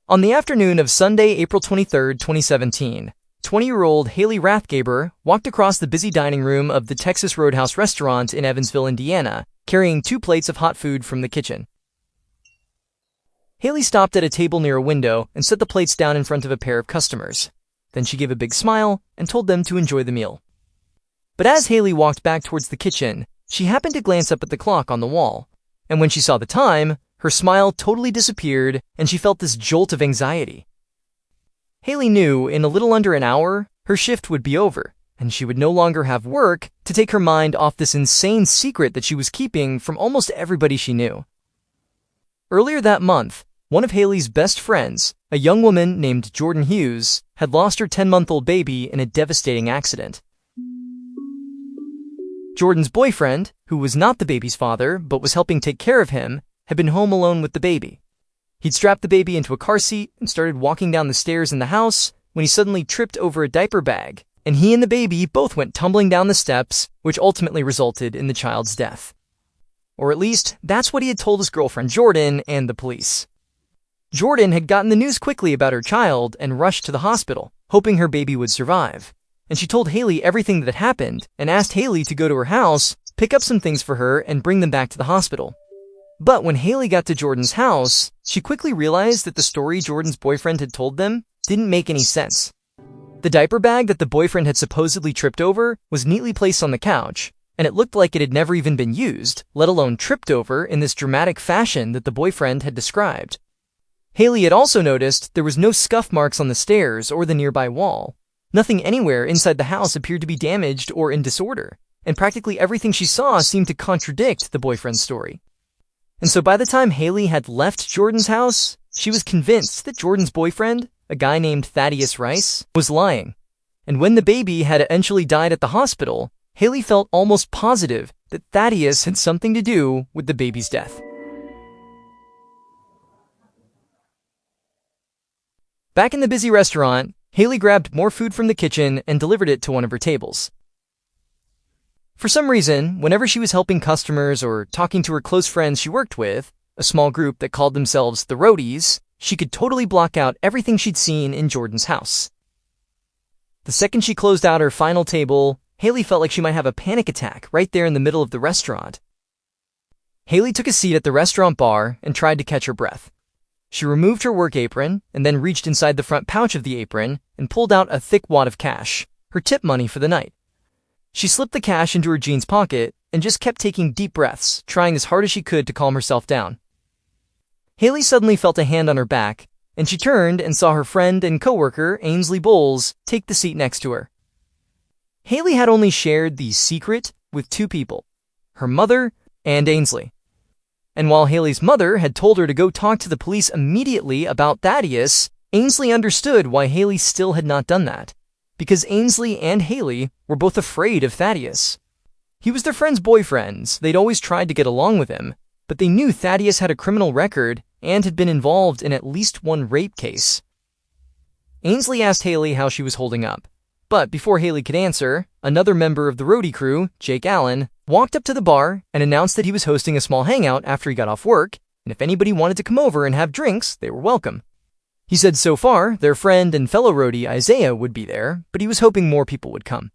On the afternoon of Sunday, April 23, 2017, 20-year-old Haley Rathgaber walked across the busy dining room of the Texas Roadhouse restaurant in Evansville, Indiana, carrying 2 plates of hot food from the kitchen. Haley stopped at a table near a window and set the plates down in front of a pair of customers. Then she gave a big smile and told them to enjoy the meal. But as Haley walked back towards the kitchen, she happened to glance up at the clock on the wall, and when she saw the time, her smile totally disappeared, and she felt this jolt of anxiety. Haley knew in a little under an hour, her shift would be over, and she would no longer have work to take her mind off this insane secret that she was keeping from almost everybody she knew. Earlier that month, one of Haley's best friends, a young woman named Jordan Hughes, had lost her 10-month-old baby in a devastating accident. Jordan's boyfriend, who was not the baby's father but was helping take care of him, had been home alone with the baby. He'd strapped the baby into a car seat and started walking down the stairs in the house when he suddenly tripped over a diaper bag and he and the baby both went tumbling down the steps, which ultimately resulted in the child's death. Or at least, that's what he had told his girlfriend Jordan and the police. Jordan had gotten the news quickly about her child and rushed to the hospital, hoping her baby would survive. And she told Haley everything that had happened and asked Haley to go to her house, pick up some things for her, and bring them back to the hospital. But when Haley got to Jordan's house, she quickly realized that the story Jordan's boyfriend had told them didn't make any sense. The diaper bag that the boyfriend had supposedly tripped over was neatly placed on the couch, and it looked like it had never even been used, let alone tripped over in this dramatic fashion that the boyfriend had described. Haley had also noticed there was no scuff marks on the stairs or the nearby wall. Nothing anywhere inside the house appeared to be damaged or in disorder, and practically everything she saw seemed to contradict the boyfriend's story. And so by the time Haley had left Jordan's house, she was convinced that Jordan's boyfriend, a guy named Thaddeus Rice, was lying. And when the baby had eventually died at the hospital, Haley felt almost positive that Thaddeus had something to do with the baby's death. Back in the busy restaurant, Haley grabbed more food from the kitchen and delivered it to one of her tables. For some reason, whenever she was helping customers or talking to her close friends she worked with, a small group that called themselves the Roadies, she could totally block out everything she'd seen in Jordan's house. The second she closed out her final table, Haley felt like she might have a panic attack right there in the middle of the restaurant. Haley took a seat at the restaurant bar and tried to catch her breath. She removed her work apron and then reached inside the front pouch of the apron and pulled out a thick wad of cash, her tip money for the night. She slipped the cash into her jeans pocket and just kept taking deep breaths, trying as hard as she could to calm herself down. Haley suddenly felt a hand on her back, and she turned and saw her friend and coworker, Ainsley Bowles, take the seat next to her. Haley had only shared the secret with two people, her mother and Ainsley. And while Haley's mother had told her to go talk to the police immediately about Thaddeus, Ainsley understood why Haley still had not done that. Because Ainsley and Haley were both afraid of Thaddeus. He was their friend's boyfriend, they'd always tried to get along with him, but they knew Thaddeus had a criminal record and had been involved in at least one rape case. Ainsley asked Haley how she was holding up. But before Haley could answer, another member of the roadie crew, Jake Allen, walked up to the bar and announced that he was hosting a small hangout after he got off work, and if anybody wanted to come over and have drinks, they were welcome. He said so far, their friend and fellow roadie Isaiah would be there, but he was hoping more people would come.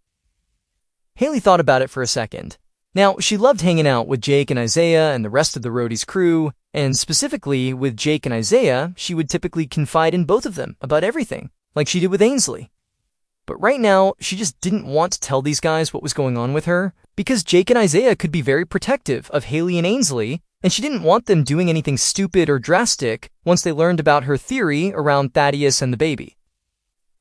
Haley thought about it for a second. Now, she loved hanging out with Jake and Isaiah and the rest of the roadie's crew, and specifically with Jake and Isaiah, she would typically confide in both of them about everything, like she did with Ainsley. But right now, she just didn't want to tell these guys what was going on with her, because Jake and Isaiah could be very protective of Haley and Ainsley, and she didn't want them doing anything stupid or drastic once they learned about her theory around Thaddeus and the baby.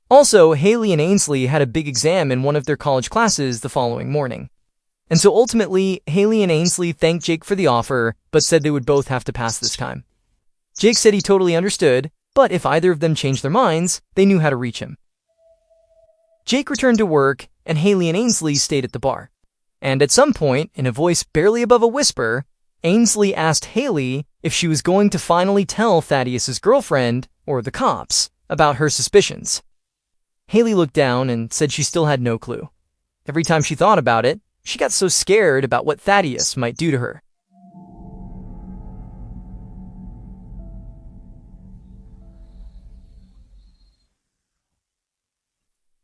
Also, Haley and Ainsley had a big exam in one of their college classes the following morning. And so ultimately, Haley and Ainsley thanked Jake for the offer, but said they would both have to pass this time. Jake said he totally understood, but if either of them changed their minds, they knew how to reach him. Jake returned to work, and Haley and Ainsley stayed at the bar. And at some point, in a voice barely above a whisper, Ainsley asked Haley if she was going to finally tell Thaddeus's girlfriend, or the cops, about her suspicions. Haley looked down and said she still had no clue. Every time she thought about it, she got so scared about what Thaddeus might do to her.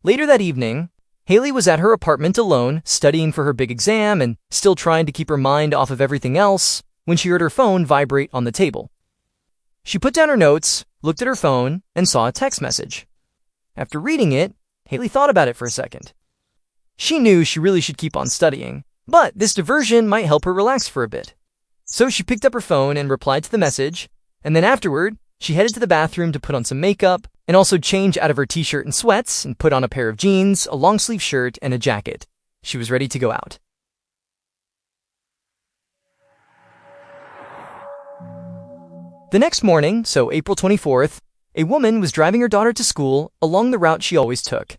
Later that evening, Haley was at her apartment alone, studying for her big exam and still trying to keep her mind off of everything else, when she heard her phone vibrate on the table. She put down her notes, looked at her phone, and saw a text message. After reading it, Haley thought about it for a second. She knew she really should keep on studying, but this diversion might help her relax for a bit. So she picked up her phone and replied to the message, and then afterward, she headed to the bathroom to put on some makeup, and also change out of her t-shirt and sweats and put on a pair of jeans, a long-sleeve shirt, and a jacket. She was ready to go out. The next morning, so April 24th, a woman was driving her daughter to school along the route she always took.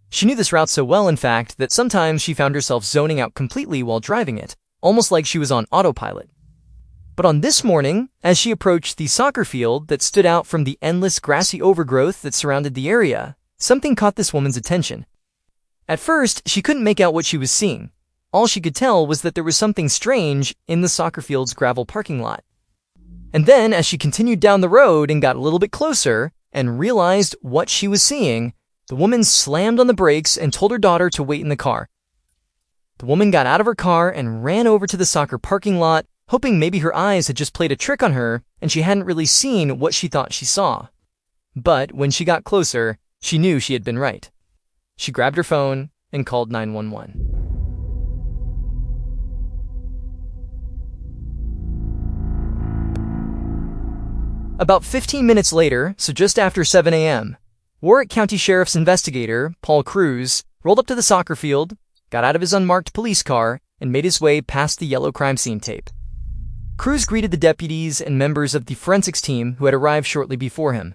She knew this route so well, in fact, that sometimes she found herself zoning out completely while driving it, almost like she was on autopilot. But on this morning, as she approached the soccer field that stood out from the endless grassy overgrowth that surrounded the area, something caught this woman's attention. At first, she couldn't make out what she was seeing. All she could tell was that there was something strange in the soccer field's gravel parking lot. And then, as she continued down the road and got a little bit closer and realized what she was seeing, the woman slammed on the brakes and told her daughter to wait in the car. The woman got out of her car and ran over to the soccer parking lot, hoping maybe her eyes had just played a trick on her and she hadn't really seen what she thought she saw. But when she got closer, she knew she had been right. She grabbed her phone and called 911. About 15 minutes later, so just after 7 a.m., Warwick County Sheriff's investigator, Paul Cruz, rolled up to the soccer field, got out of his unmarked police car, and made his way past the yellow crime scene tape. Cruz greeted the deputies and members of the forensics team who had arrived shortly before him.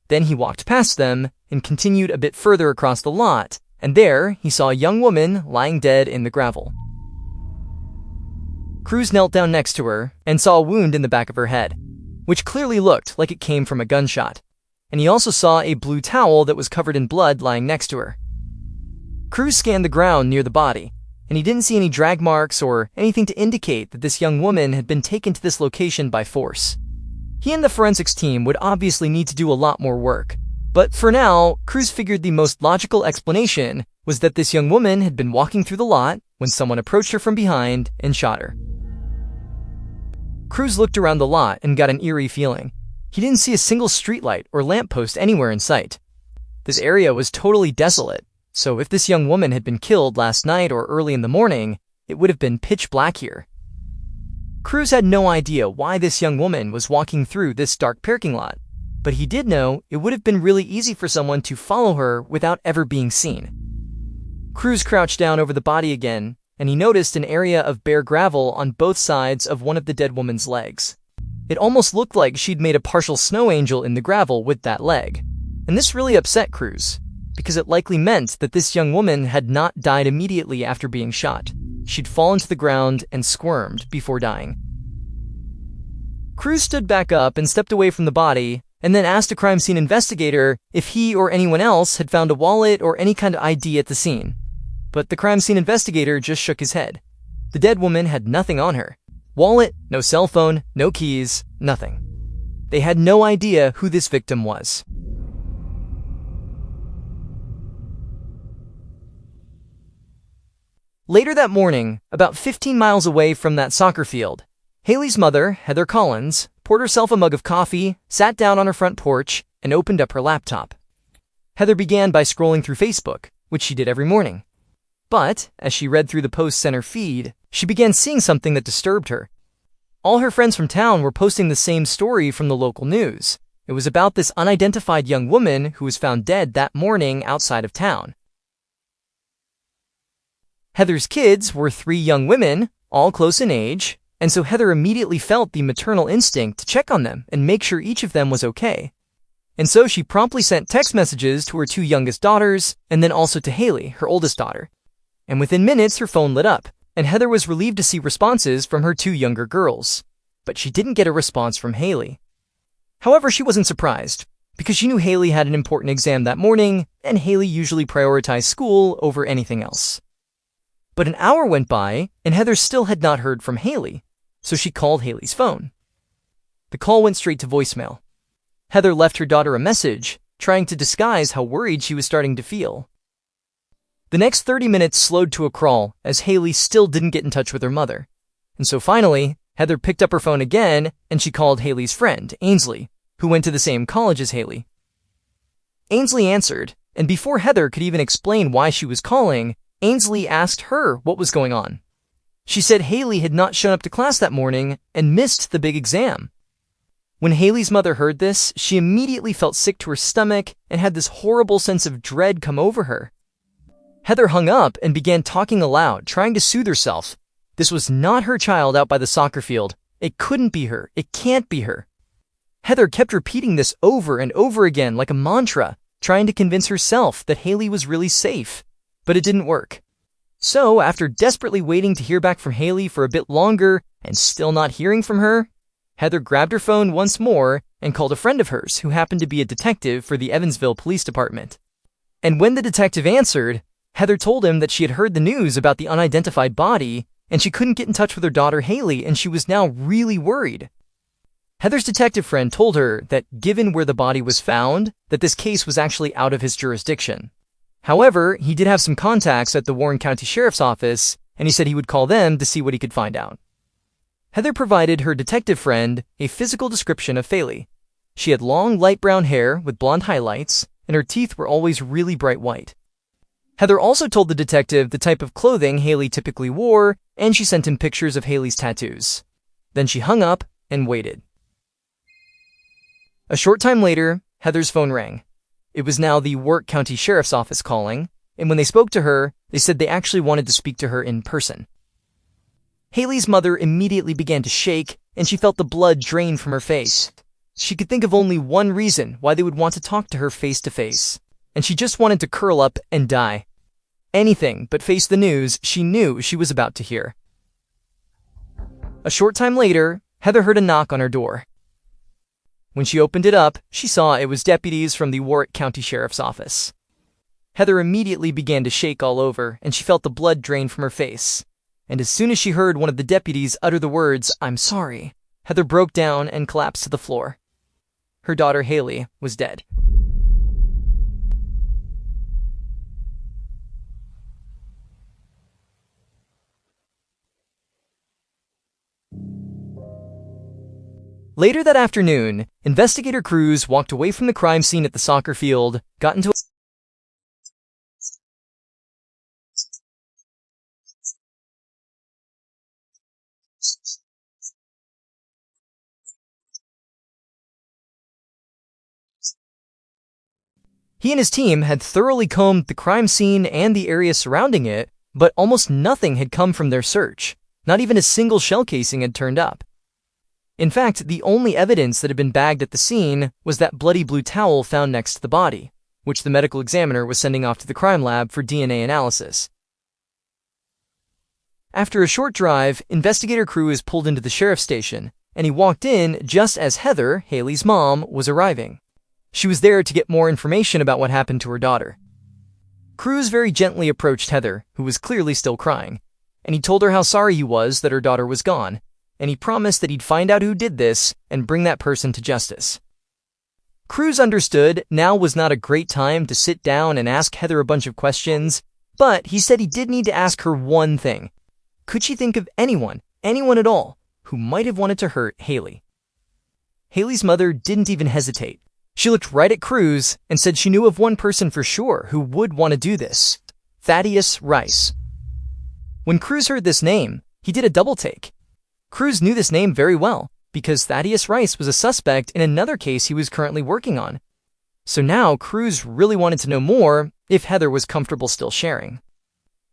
Then he walked past them and continued a bit further across the lot, and there he saw a young woman lying dead in the gravel. Cruz knelt down next to her and saw a wound in the back of her head, which clearly looked like it came from a gunshot, and he also saw a blue towel that was covered in blood lying next to her. Cruz scanned the ground near the body, and he didn't see any drag marks or anything to indicate that this young woman had been taken to this location by force. He and the forensics team would obviously need to do a lot more work, but for now, Cruz figured the most logical explanation was that this young woman had been walking through the lot when someone approached her from behind and shot her. Cruz looked around the lot and got an eerie feeling. He didn't see a single streetlight or lamppost anywhere in sight. This area was totally desolate, so if this young woman had been killed last night or early in the morning, it would have been pitch black here. Cruz had no idea why this young woman was walking through this dark parking lot, but he did know it would have been really easy for someone to follow her without ever being seen. Cruz crouched down over the body again, and he noticed an area of bare gravel on both sides of one of the dead woman's legs. It almost looked like she'd made a partial snow angel in the gravel with that leg, and this really upset Cruz, because it likely meant that this young woman had not died immediately after being shot. She'd fallen to the ground and squirmed before dying. Cruz stood back up and stepped away from the body, and then asked a crime scene investigator if he or anyone else had found a wallet or any kind of ID at the scene. But the crime scene investigator just shook his head. The dead woman had nothing on her. Wallet, no cell phone, no keys, nothing. They had no idea who this victim was. Later that morning, about 15 miles away from that soccer field, Haley's mother, Heather Collins, poured herself a mug of coffee, sat down on her front porch, and opened up her laptop. Heather began by scrolling through Facebook, which she did every morning. But, as she read through the Post Center feed, she began seeing something that disturbed her. All her friends from town were posting the same story from the local news. It was about this unidentified young woman who was found dead that morning outside of town. Heather's kids were 3 young women, all close in age, and so Heather immediately felt the maternal instinct to check on them and make sure each of them was okay. And so she promptly sent text messages to her 2 youngest daughters, and then also to Haley, her oldest daughter. And within minutes, her phone lit up, and Heather was relieved to see responses from her 2 younger girls. But she didn't get a response from Haley. However, she wasn't surprised, because she knew Haley had an important exam that morning, and Haley usually prioritized school over anything else. But an hour went by, and Heather still had not heard from Haley, so she called Haley's phone. The call went straight to voicemail. Heather left her daughter a message, trying to disguise how worried she was starting to feel. The next 30 minutes slowed to a crawl, as Haley still didn't get in touch with her mother. And so finally, Heather picked up her phone again, and she called Haley's friend, Ainsley, who went to the same college as Haley. Ainsley answered, and before Heather could even explain why she was calling, Ainsley asked her what was going on. She said Haley had not shown up to class that morning and missed the big exam. When Haley's mother heard this, she immediately felt sick to her stomach and had this horrible sense of dread come over her. Heather hung up and began talking aloud, trying to soothe herself. This was not her child out by the soccer field. It couldn't be her. It can't be her. Heather kept repeating this over and over again like a mantra, trying to convince herself that Haley was really safe. But it didn't work. So, after desperately waiting to hear back from Haley for a bit longer and still not hearing from her, Heather grabbed her phone once more and called a friend of hers who happened to be a detective for the Evansville Police Department. And when the detective answered, Heather told him that she had heard the news about the unidentified body, and she couldn't get in touch with her daughter Haley, and she was now really worried. Heather's detective friend told her that given where the body was found, that this case was actually out of his jurisdiction. However, he did have some contacts at the Warren County Sheriff's Office, and he said he would call them to see what he could find out. Heather provided her detective friend a physical description of Haley. She had long, light brown hair with blonde highlights, and her teeth were always really bright white. Heather also told the detective the type of clothing Haley typically wore, and she sent him pictures of Haley's tattoos. Then she hung up and waited. A short time later, Heather's phone rang. It was now the Warren County Sheriff's Office calling, and when they spoke to her, they said they actually wanted to speak to her in person. Haley's mother immediately began to shake, and she felt the blood drain from her face. She could think of only one reason why they would want to talk to her face to face, and she just wanted to curl up and die. Anything but face the news she knew she was about to hear. A short time later, Heather heard a knock on her door. When she opened it up, she saw it was deputies from the Warren County Sheriff's Office. Heather immediately began to shake all over, and she felt the blood drain from her face. And as soon as she heard one of the deputies utter the words, "I'm sorry," Heather broke down and collapsed to the floor. Her daughter Haley was dead. Later that afternoon, investigator Cruz walked away from the crime scene at the soccer field, got into He and his team had thoroughly combed the crime scene and the area surrounding it, but almost nothing had come from their search. Not even a single shell casing had turned up. In fact, the only evidence that had been bagged at the scene was that bloody blue towel found next to the body, which the medical examiner was sending off to the crime lab for DNA analysis. After a short drive, investigator Cruz pulled into the sheriff's station, and he walked in just as Heather, Haley's mom, was arriving. She was there to get more information about what happened to her daughter. Cruz very gently approached Heather, who was clearly still crying, and he told her how sorry he was that her daughter was gone, and he promised that he'd find out who did this and bring that person to justice. Cruz understood now was not a great time to sit down and ask Heather a bunch of questions, but he said he did need to ask her one thing. Could she think of anyone at all, who might have wanted to hurt Haley? Haley's mother didn't even hesitate. She looked right at Cruz and said she knew of one person for sure who would want to do this: Thaddeus Rice. When Cruz heard this name, he did a double take. Cruz knew this name very well, because Thaddeus Rice was a suspect in another case he was currently working on. So now Cruz really wanted to know more if Heather was comfortable still sharing.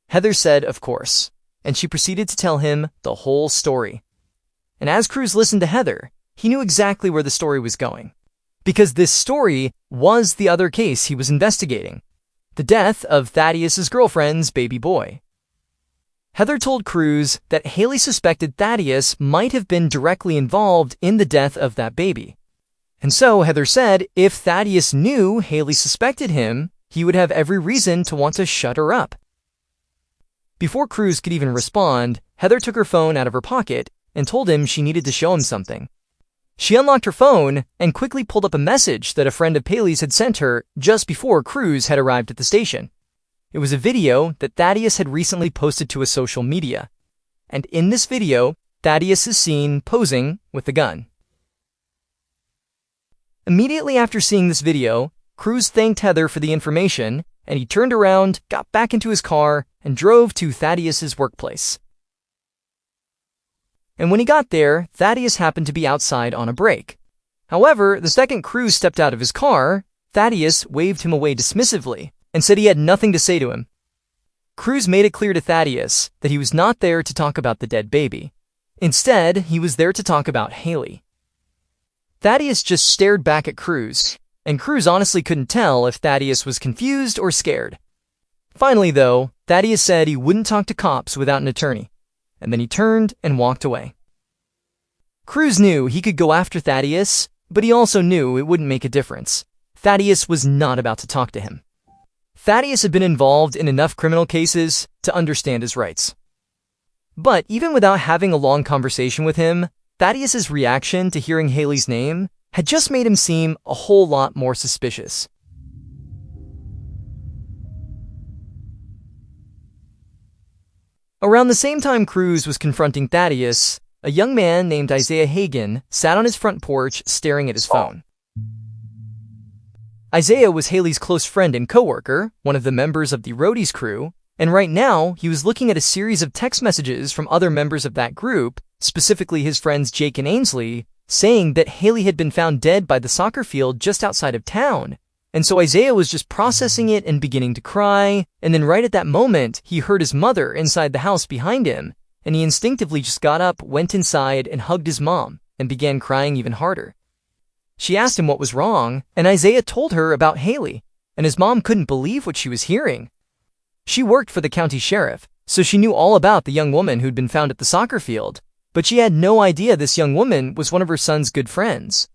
Heather said, of course, and she proceeded to tell him the whole story. And as Cruz listened to Heather, he knew exactly where the story was going. Because this story was the other case he was investigating: the death of Thaddeus's girlfriend's baby boy. Heather told Cruz that Haley suspected Thaddeus might have been directly involved in the death of that baby. And so Heather said if Thaddeus knew Haley suspected him, he would have every reason to want to shut her up. Before Cruz could even respond, Heather took her phone out of her pocket and told him she needed to show him something. She unlocked her phone and quickly pulled up a message that a friend of Haley's had sent her just before Cruz had arrived at the station. It was a video that Thaddeus had recently posted to his social media. And in this video, Thaddeus is seen posing with a gun. Immediately after seeing this video, Cruz thanked Heather for the information, and he turned around, got back into his car, and drove to Thaddeus's workplace. And when he got there, Thaddeus happened to be outside on a break. However, the second Cruz stepped out of his car, Thaddeus waved him away dismissively and said he had nothing to say to him. Cruz made it clear to Thaddeus that he was not there to talk about the dead baby. Instead, he was there to talk about Haley. Thaddeus just stared back at Cruz, and Cruz honestly couldn't tell if Thaddeus was confused or scared. Finally, though, Thaddeus said he wouldn't talk to cops without an attorney, and then he turned and walked away. Cruz knew he could go after Thaddeus, but he also knew it wouldn't make a difference. Thaddeus was not about to talk to him. Thaddeus had been involved in enough criminal cases to understand his rights. But even without having a long conversation with him, Thaddeus's reaction to hearing Haley's name had just made him seem a whole lot more suspicious. Around the same time Cruz was confronting Thaddeus, a young man named Isaiah Hagen sat on his front porch staring at his phone. Isaiah was Haley's close friend and coworker, one of the members of the Roadies crew, and right now he was looking at a series of text messages from other members of that group, specifically his friends Jake and Ainsley, saying that Haley had been found dead by the soccer field just outside of town. And so Isaiah was just processing it and beginning to cry, and then right at that moment, he heard his mother inside the house behind him, and he instinctively just got up, went inside, and hugged his mom, and began crying even harder. She asked him what was wrong, and Isaiah told her about Haley, and his mom couldn't believe what she was hearing. She worked for the county sheriff, so she knew all about the young woman who'd been found at the soccer field, but she had no idea this young woman was one of her son's good friends.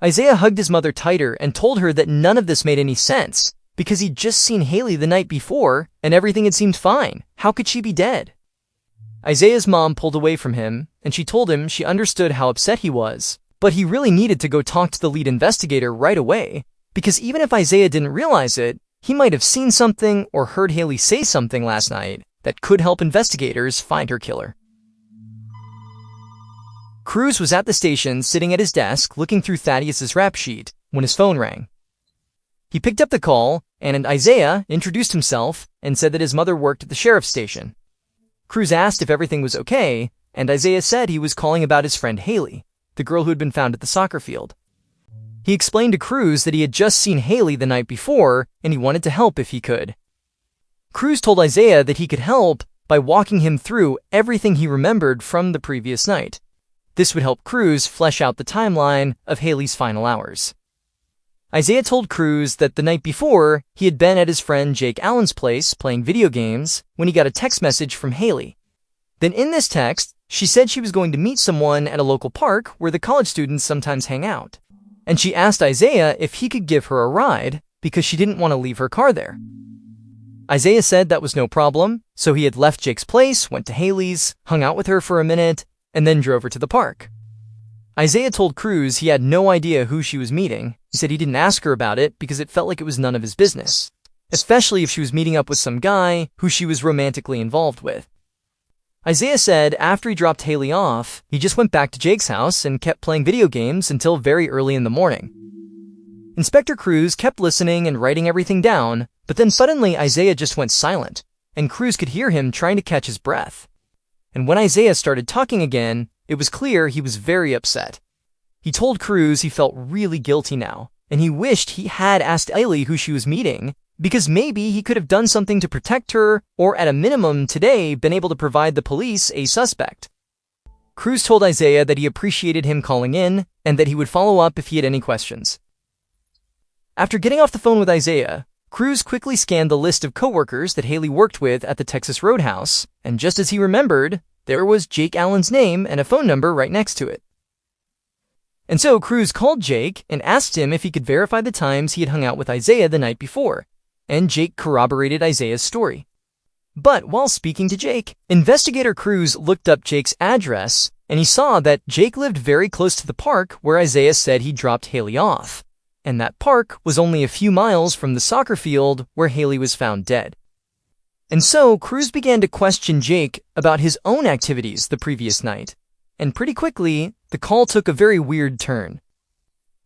Isaiah hugged his mother tighter and told her that none of this made any sense, because he'd just seen Haley the night before, and everything had seemed fine. How could she be dead? Isaiah's mom pulled away from him, and she told him she understood how upset he was, but he really needed to go talk to the lead investigator right away, because even if Isaiah didn't realize it, he might have seen something or heard Haley say something last night that could help investigators find her killer. Cruz was at the station sitting at his desk looking through Thaddeus's rap sheet when his phone rang. He picked up the call, and Isaiah introduced himself and said that his mother worked at the sheriff's station. Cruz asked if everything was okay, and Isaiah said he was calling about his friend Haley, the girl who had been found at the soccer field. He explained to Cruz that he had just seen Haley the night before, and he wanted to help if he could. Cruz told Isaiah that he could help by walking him through everything he remembered from the previous night. This would help Cruz flesh out the timeline of Haley's final hours. Isaiah told Cruz that the night before, he had been at his friend Jake Allen's place playing video games when he got a text message from Haley. Then in this text, she said she was going to meet someone at a local park where the college students sometimes hang out. And she asked Isaiah if he could give her a ride because she didn't want to leave her car there. Isaiah said that was no problem, so he had left Jake's place, went to Haley's, hung out with her for a minute, and then drove her to the park. Isaiah told Cruz he had no idea who she was meeting. He said he didn't ask her about it because it felt like it was none of his business, especially if she was meeting up with some guy who she was romantically involved with. Isaiah said after he dropped Haley off, he just went back to Jake's house and kept playing video games until very early in the morning. Inspector Cruz kept listening and writing everything down, but then suddenly Isaiah just went silent, and Cruz could hear him trying to catch his breath. And when Isaiah started talking again, it was clear he was very upset. He told Cruz he felt really guilty now, and he wished he had asked Haley who she was meeting, because maybe he could have done something to protect her, or at a minimum today been able to provide the police a suspect. Cruz told Isaiah that he appreciated him calling in, and that he would follow up if he had any questions. After getting off the phone with Isaiah, Cruz quickly scanned the list of coworkers that Haley worked with at the Texas Roadhouse, and just as he remembered, there was Jake Allen's name and a phone number right next to it. And so Cruz called Jake and asked him if he could verify the times he had hung out with Isaiah the night before, and Jake corroborated Isaiah's story. But while speaking to Jake, Investigator Cruz looked up Jake's address, and he saw that Jake lived very close to the park where Isaiah said he dropped Haley off, and that park was only a few miles from the soccer field where Haley was found dead. And so Cruz began to question Jake about his own activities the previous night, and pretty quickly, the call took a very weird turn.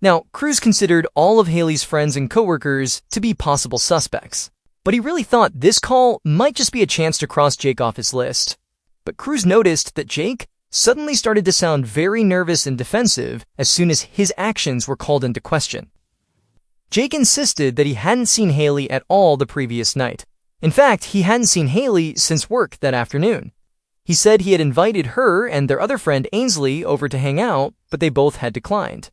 Now, Cruz considered all of Haley's friends and coworkers to be possible suspects, but he really thought this call might just be a chance to cross Jake off his list. But Cruz noticed that Jake suddenly started to sound very nervous and defensive as soon as his actions were called into question. Jake insisted that he hadn't seen Haley at all the previous night. In fact, he hadn't seen Haley since work that afternoon. He said he had invited her and their other friend Ainsley over to hang out, but they both had declined.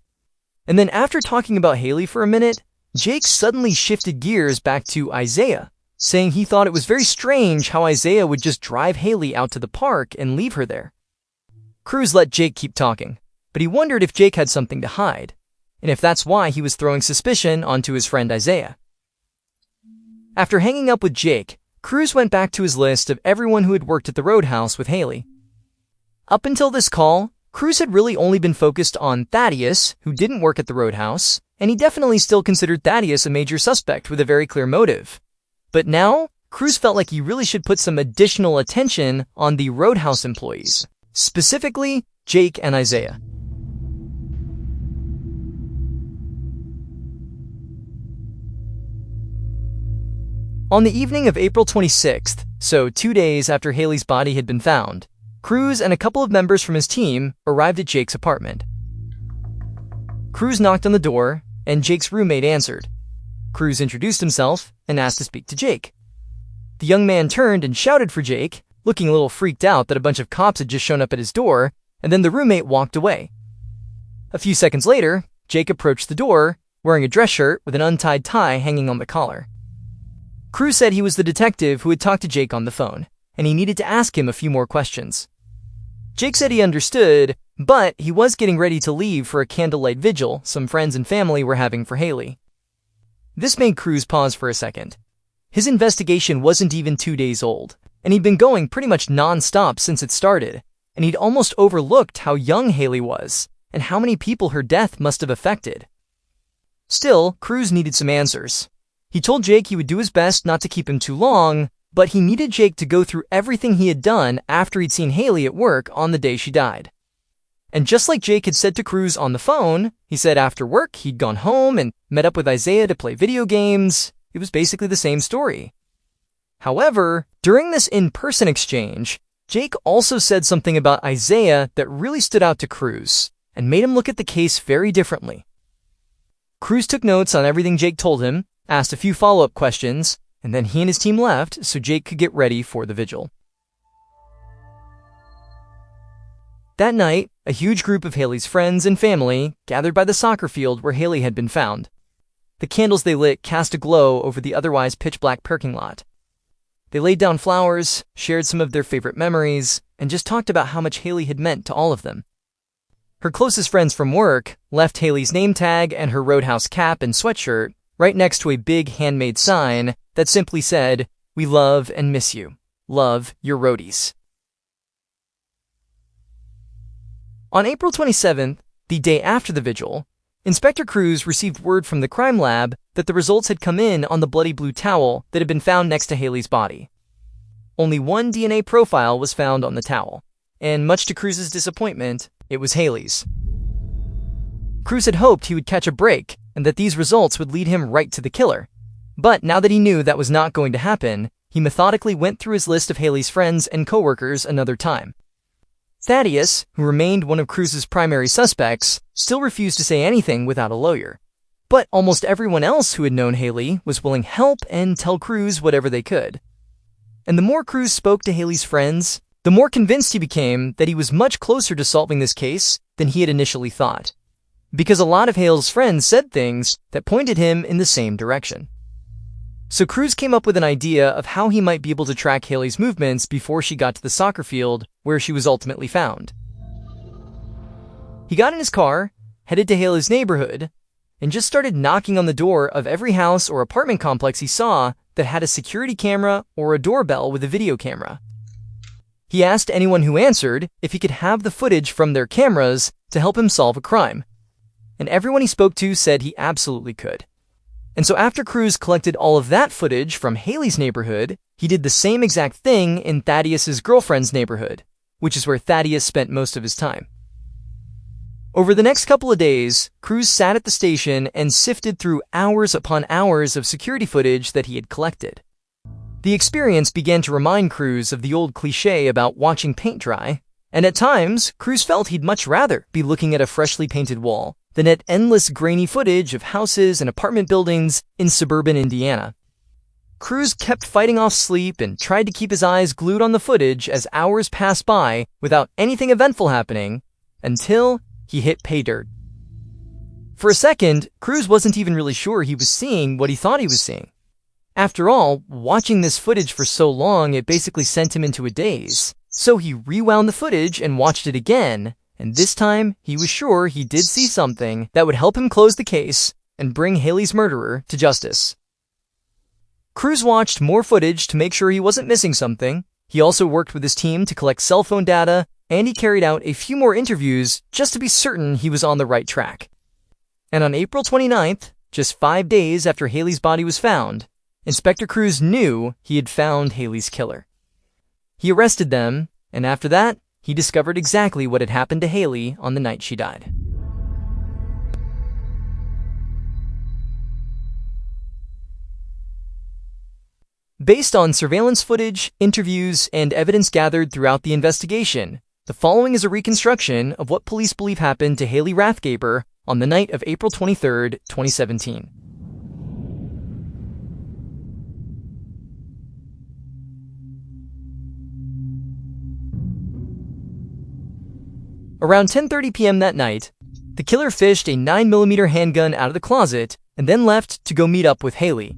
And then after talking about Haley for a minute, Jake suddenly shifted gears back to Isaiah, saying he thought it was very strange how Isaiah would just drive Haley out to the park and leave her there. Cruz let Jake keep talking, but he wondered if Jake had something to hide, and if that's why he was throwing suspicion onto his friend Isaiah. After hanging up with Jake, Cruz went back to his list of everyone who had worked at the Roadhouse with Haley. Up until this call, Cruz had really only been focused on Thaddeus, who didn't work at the Roadhouse, and he definitely still considered Thaddeus a major suspect with a very clear motive. But now, Cruz felt like he really should put some additional attention on the Roadhouse employees, specifically Jake and Isaiah. On the evening of April 26th, so 2 days after Haley's body had been found, Cruz and a couple of members from his team arrived at Jake's apartment. Cruz knocked on the door, and Jake's roommate answered. Cruz introduced himself and asked to speak to Jake. The young man turned and shouted for Jake, looking a little freaked out that a bunch of cops had just shown up at his door, and then the roommate walked away. A few seconds later, Jake approached the door, wearing a dress shirt with an untied tie hanging on the collar. Cruz said he was the detective who had talked to Jake on the phone, and he needed to ask him a few more questions. Jake said he understood, but he was getting ready to leave for a candlelight vigil some friends and family were having for Haley. This made Cruz pause for a second. His investigation wasn't even 2 days old, and he'd been going pretty much non-stop since it started, and he'd almost overlooked how young Haley was, and how many people her death must have affected. Still, Cruz needed some answers. He told Jake he would do his best not to keep him too long, but he needed Jake to go through everything he had done after he'd seen Haley at work on the day she died. And just like Jake had said to Cruz on the phone, he said after work he'd gone home and met up with Isaiah to play video games. It was basically the same story. However, during this in-person exchange, Jake also said something about Isaiah that really stood out to Cruz and made him look at the case very differently. Cruz took notes on everything Jake told him, asked a few follow-up questions, and then he and his team left so Jake could get ready for the vigil. That night, a huge group of Haley's friends and family gathered by the soccer field where Haley had been found. The candles they lit cast a glow over the otherwise pitch-black parking lot. They laid down flowers, shared some of their favorite memories, and just talked about how much Haley had meant to all of them. Her closest friends from work left Haley's name tag and her Roadhouse cap and sweatshirt right next to a big handmade sign that simply said, "We love and miss you. Love, your roadies." On April 27th, the day after the vigil, Inspector Cruz received word from the crime lab that the results had come in on the bloody blue towel that had been found next to Haley's body. Only one DNA profile was found on the towel, and much to Cruz's disappointment, it was Haley's. Cruz had hoped he would catch a break and that these results would lead him right to the killer. But now that he knew that was not going to happen, he methodically went through his list of Haley's friends and coworkers another time. Thaddeus, who remained one of Cruz's primary suspects, still refused to say anything without a lawyer. But almost everyone else who had known Haley was willing to help and tell Cruz whatever they could. And the more Cruz spoke to Haley's friends, the more convinced he became that he was much closer to solving this case than he had initially thought. Because a lot of Hale's friends said things that pointed him in the same direction. So Cruz came up with an idea of how he might be able to track Haley's movements before she got to the soccer field where she was ultimately found. He got in his car, headed to Haley's neighborhood, and just started knocking on the door of every house or apartment complex he saw that had a security camera or a doorbell with a video camera. He asked anyone who answered if he could have the footage from their cameras to help him solve a crime. And everyone he spoke to said he absolutely could. And so after Cruz collected all of that footage from Haley's neighborhood, he did the same exact thing in Thaddeus's girlfriend's neighborhood, which is where Thaddeus spent most of his time. Over the next couple of days, Cruz sat at the station and sifted through hours upon hours of security footage that he had collected. The experience began to remind Cruz of the old cliché about watching paint dry, and at times, Cruz felt he'd much rather be looking at a freshly painted wall than at endless grainy footage of houses and apartment buildings in suburban Indiana. Cruz kept fighting off sleep and tried to keep his eyes glued on the footage as hours passed by without anything eventful happening, until he hit pay dirt. For a second, Cruz wasn't even really sure he was seeing what he thought he was seeing. After all, watching this footage for so long, it basically sent him into a daze. So he rewound the footage and watched it again, and this time he was sure he did see something that would help him close the case and bring Haley's murderer to justice. Cruz watched more footage to make sure he wasn't missing something. He also worked with his team to collect cell phone data, and he carried out a few more interviews just to be certain he was on the right track. And on April 29th, just 5 days after Haley's body was found, Inspector Cruz knew he had found Haley's killer. He arrested them, and after that, he discovered exactly what had happened to Haley on the night she died. Based on surveillance footage, interviews, and evidence gathered throughout the investigation, the following is a reconstruction of what police believe happened to Haley Rathgaber on the night of April 23, 2017. Around 10:30 p.m. that night, the killer fished a 9mm handgun out of the closet and then left to go meet up with Haley.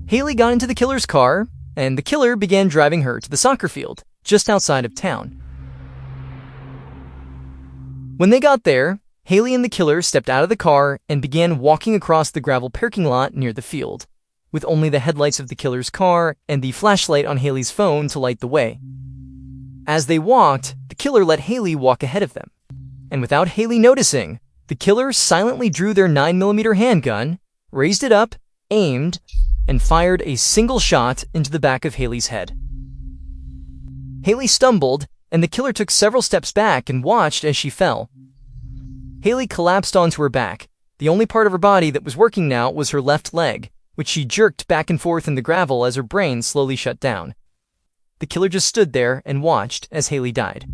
Haley got into the killer's car, and the killer began driving her to the soccer field just outside of town. When they got there, Haley and the killer stepped out of the car and began walking across the gravel parking lot near the field, with only the headlights of the killer's car and the flashlight on Haley's phone to light the way. As they walked, the killer let Haley walk ahead of them, and without Haley noticing, the killer silently drew their 9mm handgun, raised it up, aimed, and fired a single shot into the back of Haley's head. Haley stumbled, and the killer took several steps back and watched as she fell. Haley collapsed onto her back. The only part of her body that was working now was her left leg, which she jerked back and forth in the gravel as her brain slowly shut down. The killer just stood there and watched as Haley died.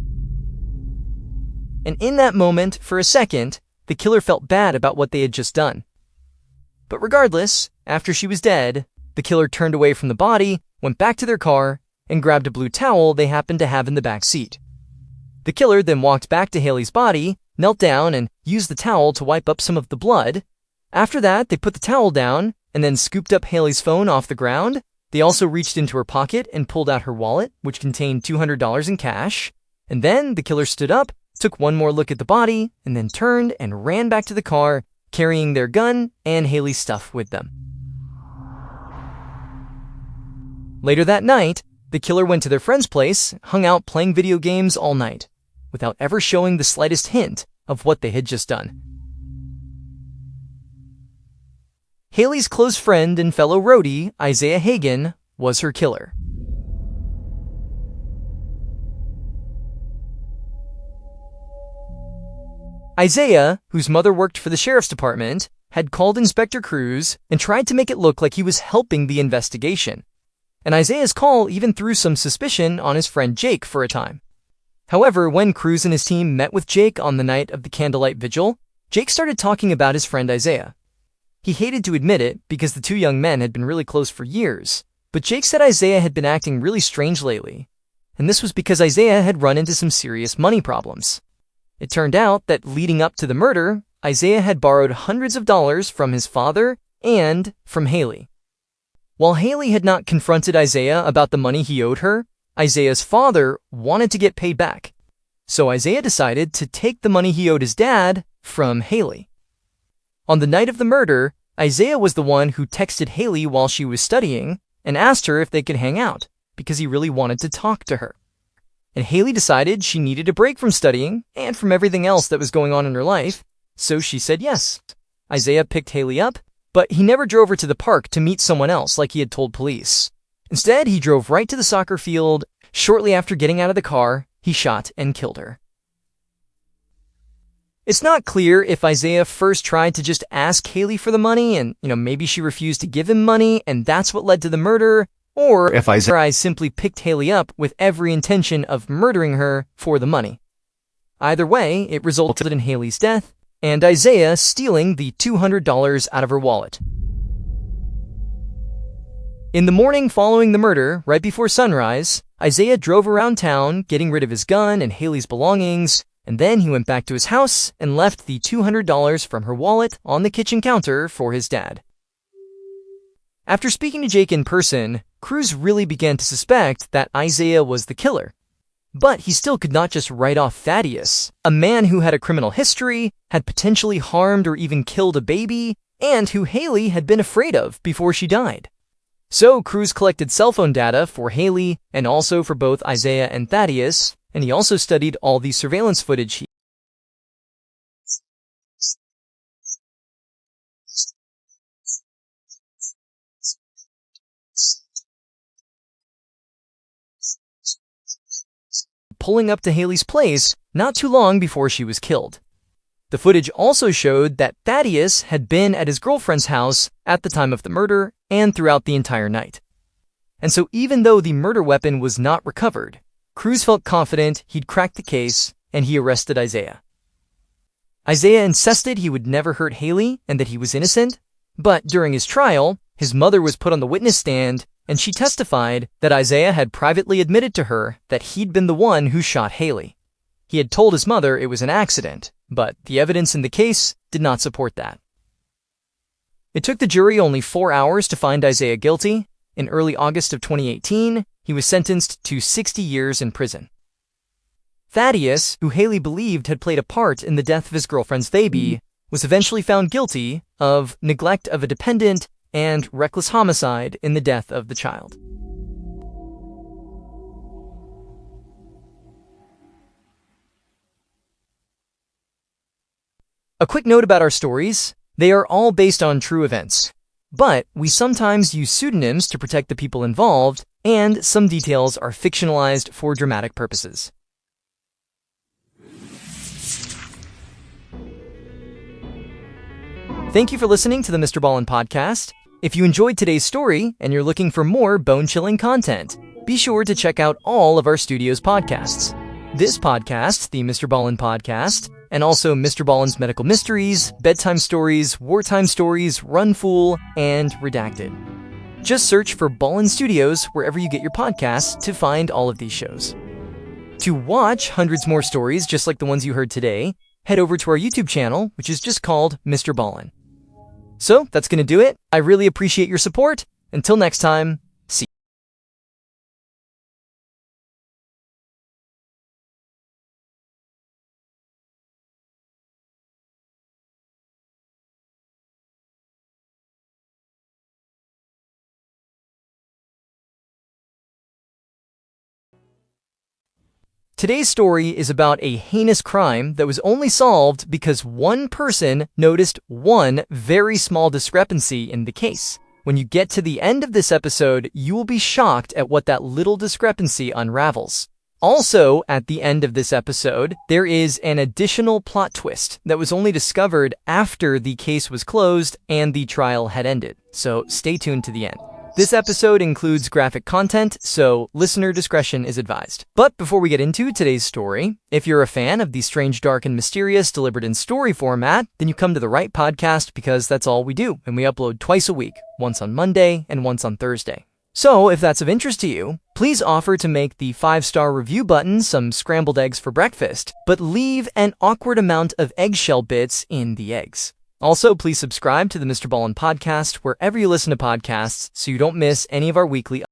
And in that moment, for a second, the killer felt bad about what they had just done. But regardless, after she was dead, the killer turned away from the body, went back to their car, and grabbed a blue towel they happened to have in the back seat. The killer then walked back to Haley's body, knelt down, and used the towel to wipe up some of the blood. After that, they put the towel down, and then scooped up Haley's phone off the ground. They also reached into her pocket and pulled out her wallet, which contained $200 in cash. And then the killer stood up, took one more look at the body, and then turned and ran back to the car, carrying their gun and Haley's stuff with them. Later that night, the killer went to their friend's place, hung out playing video games all night, without ever showing the slightest hint of what they had just done. Haley's close friend and fellow roadie, Isaiah Hagen, was her killer. Isaiah, whose mother worked for the sheriff's department, had called Inspector Cruz and tried to make it look like he was helping the investigation. And Isaiah's call even threw some suspicion on his friend Jake for a time. However, when Cruz and his team met with Jake on the night of the candlelight vigil, Jake started talking about his friend Isaiah. He hated to admit it because the two young men had been really close for years, but Jake said Isaiah had been acting really strange lately, and this was because Isaiah had run into some serious money problems. It turned out that leading up to the murder, Isaiah had borrowed hundreds of dollars from his father and from Haley. While Haley had not confronted Isaiah about the money he owed her, Isaiah's father wanted to get paid back. So Isaiah decided to take the money he owed his dad from Haley. On the night of the murder, Isaiah was the one who texted Haley while she was studying and asked her if they could hang out because he really wanted to talk to her. And Haley decided she needed a break from studying and from everything else that was going on in her life, so she said yes. Isaiah picked Haley up, but he never drove her to the park to meet someone else like he had told police. Instead, he drove right to the soccer field. Shortly after getting out of the car, he shot and killed her. It's not clear if Isaiah first tried to just ask Haley for the money and, maybe she refused to give him money and that's what led to the murder, or if Isaiah simply picked Haley up with every intention of murdering her for the money. Either way, it resulted in Haley's death and Isaiah stealing the $200 out of her wallet. In the morning following the murder, right before sunrise, Isaiah drove around town, getting rid of his gun and Haley's belongings, and then he went back to his house and left the $200 from her wallet on the kitchen counter for his dad. After speaking to Jake in person, Cruz really began to suspect that Isaiah was the killer. But he still could not just write off Thaddeus, a man who had a criminal history, had potentially harmed or even killed a baby, and who Haley had been afraid of before she died. So Cruz collected cell phone data for Haley and also for both Isaiah and Thaddeus, and he also studied all the surveillance footage pulling up to Haley's place not too long before she was killed. The footage also showed that Thaddeus had been at his girlfriend's house at the time of the murder and throughout the entire night. And so even though the murder weapon was not recovered, Cruz felt confident he'd cracked the case and he arrested Isaiah. Isaiah insisted he would never hurt Haley and that he was innocent, but during his trial, his mother was put on the witness stand and she testified that Isaiah had privately admitted to her that he'd been the one who shot Haley. He had told his mother it was an accident, but the evidence in the case did not support that. It took the jury only 4 hours to find Isaiah guilty. In early August of 2018, he was sentenced to 60 years in prison. Thaddeus, who Haley believed had played a part in the death of his girlfriend's baby, was eventually found guilty of neglect of a dependent and reckless homicide in the death of the child. A quick note about our stories: they are all based on true events, but we sometimes use pseudonyms to protect the people involved, and some details are fictionalized for dramatic purposes. Thank you for listening to the MrBallen podcast. If you enjoyed today's story and you're looking for more bone-chilling content, be sure to check out all of our studio's podcasts. This podcast, the MrBallen podcast, and also MrBallen's Medical Mysteries, Bedtime Stories, Wartime Stories, Run Fool, and Redacted. Just search for Ballen Studios wherever you get your podcasts to find all of these shows. To watch hundreds more stories just like the ones you heard today, head over to our YouTube channel, which is just called MrBallen. So that's going to do it. I really appreciate your support. Until next time, see you. Today's story is about a heinous crime that was only solved because one person noticed one very small discrepancy in the case. When you get to the end of this episode, you will be shocked at what that little discrepancy unravels. Also, at the end of this episode, there is an additional plot twist that was only discovered after the case was closed and the trial had ended. So stay tuned to the end. This episode includes graphic content, so listener discretion is advised. But before we get into today's story, if you're a fan of the strange, dark, and mysterious delivered in story format, then you come to the right podcast because that's all we do, and we upload twice a week, once on Monday and once on Thursday. So if that's of interest to you, please offer to make the 5-star review button some scrambled eggs for breakfast, but leave an awkward amount of eggshell bits in the eggs. Also, please subscribe to the MrBallen podcast wherever you listen to podcasts so you don't miss any of our weekly uploads.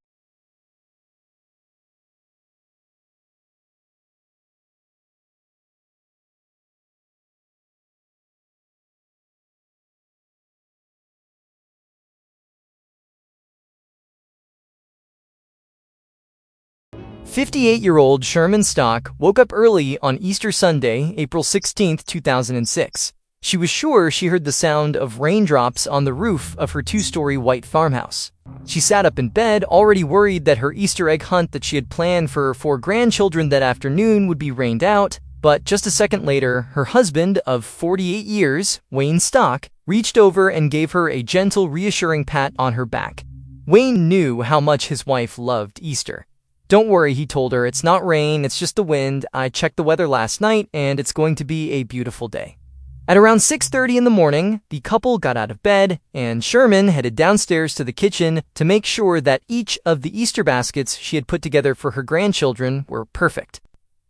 58-year-old Sherman Stock woke up early on Easter Sunday, April 16, 2006. She was sure she heard the sound of raindrops on the roof of her 2-story white farmhouse. She sat up in bed, already worried that her Easter egg hunt that she had planned for her 4 grandchildren that afternoon would be rained out, but just a second later, her husband of 48 years, Wayne Stock, reached over and gave her a gentle, reassuring pat on her back. Wayne knew how much his wife loved Easter. "Don't worry," he told her, "it's not rain, it's just the wind. I checked the weather last night, and it's going to be a beautiful day." At around 6:30 in the morning, the couple got out of bed, and Sherman headed downstairs to the kitchen to make sure that each of the Easter baskets she had put together for her grandchildren were perfect.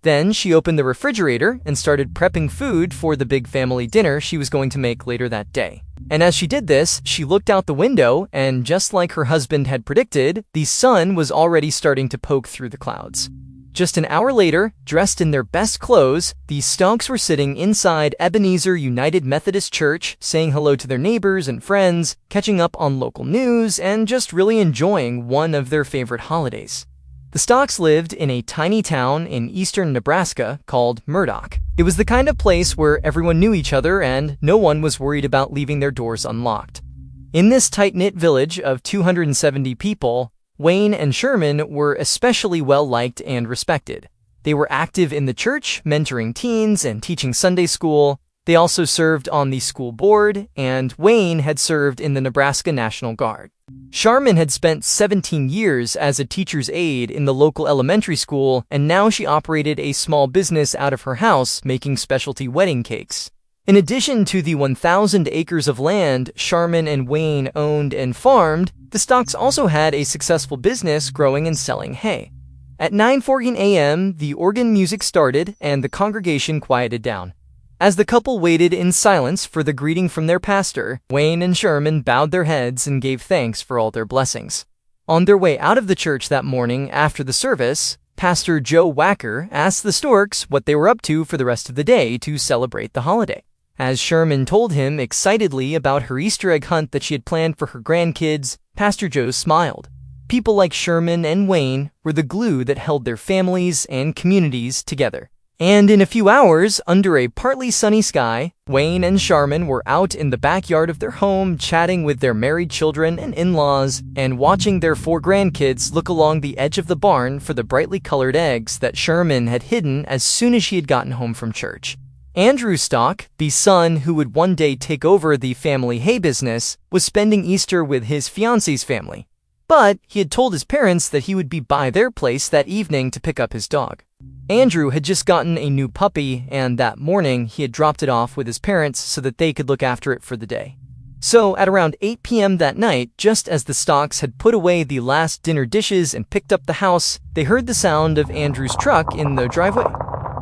Then she opened the refrigerator and started prepping food for the big family dinner she was going to make later that day. And as she did this, she looked out the window, and just like her husband had predicted, the sun was already starting to poke through the clouds. Just an hour later, dressed in their best clothes, the Stonks were sitting inside Ebenezer United Methodist Church, saying hello to their neighbors and friends, catching up on local news, and just really enjoying one of their favorite holidays. The Stonks lived in a tiny town in eastern Nebraska called Murdoch. It was the kind of place where everyone knew each other and no one was worried about leaving their doors unlocked. In this tight-knit village of 270 people, Wayne and Sherman were especially well-liked and respected. They were active in the church, mentoring teens and teaching Sunday school. They also served on the school board, and Wayne had served in the Nebraska National Guard. Sharman had spent 17 years as a teacher's aide in the local elementary school, and now she operated a small business out of her house making specialty wedding cakes. In addition to the 1,000 acres of land Sharman and Wayne owned and farmed, the Stonks also had a successful business growing and selling hay. At 9:14 a.m., the organ music started and the congregation quieted down. As the couple waited in silence for the greeting from their pastor, Wayne and Sherman bowed their heads and gave thanks for all their blessings. On their way out of the church that morning after the service, Pastor Joe Wacker asked the Storks what they were up to for the rest of the day to celebrate the holiday. As Sherman told him excitedly about her Easter egg hunt that she had planned for her grandkids, Pastor Joe smiled. People like Sherman and Wayne were the glue that held their families and communities together. And in a few hours, under a partly sunny sky, Wayne and Sharman were out in the backyard of their home chatting with their married children and in-laws and watching their 4 grandkids look along the edge of the barn for the brightly colored eggs that Sherman had hidden as soon as she had gotten home from church. Andrew Stock, the son who would one day take over the family hay business, was spending Easter with his fiance's family. But he had told his parents that he would be by their place that evening to pick up his dog. Andrew had just gotten a new puppy, and that morning he had dropped it off with his parents so that they could look after it for the day. So at around 8 p.m. that night, just as the Stocks had put away the last dinner dishes and picked up the house, they heard the sound of Andrew's truck in the driveway.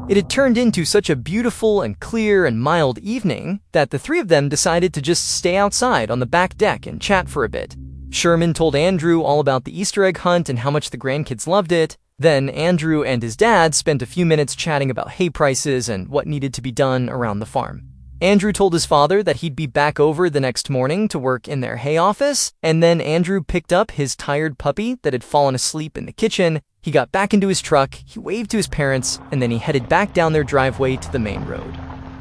It had turned into such a beautiful and clear and mild evening that the 3 of them decided to just stay outside on the back deck and chat for a bit. Sherman told Andrew all about the Easter egg hunt and how much the grandkids loved it. Then Andrew and his dad spent a few minutes chatting about hay prices and what needed to be done around the farm. Andrew told his father that he'd be back over the next morning to work in their hay office, and then Andrew picked up his tired puppy that had fallen asleep in the kitchen. He got back into his truck, he waved to his parents, and then he headed back down their driveway to the main road.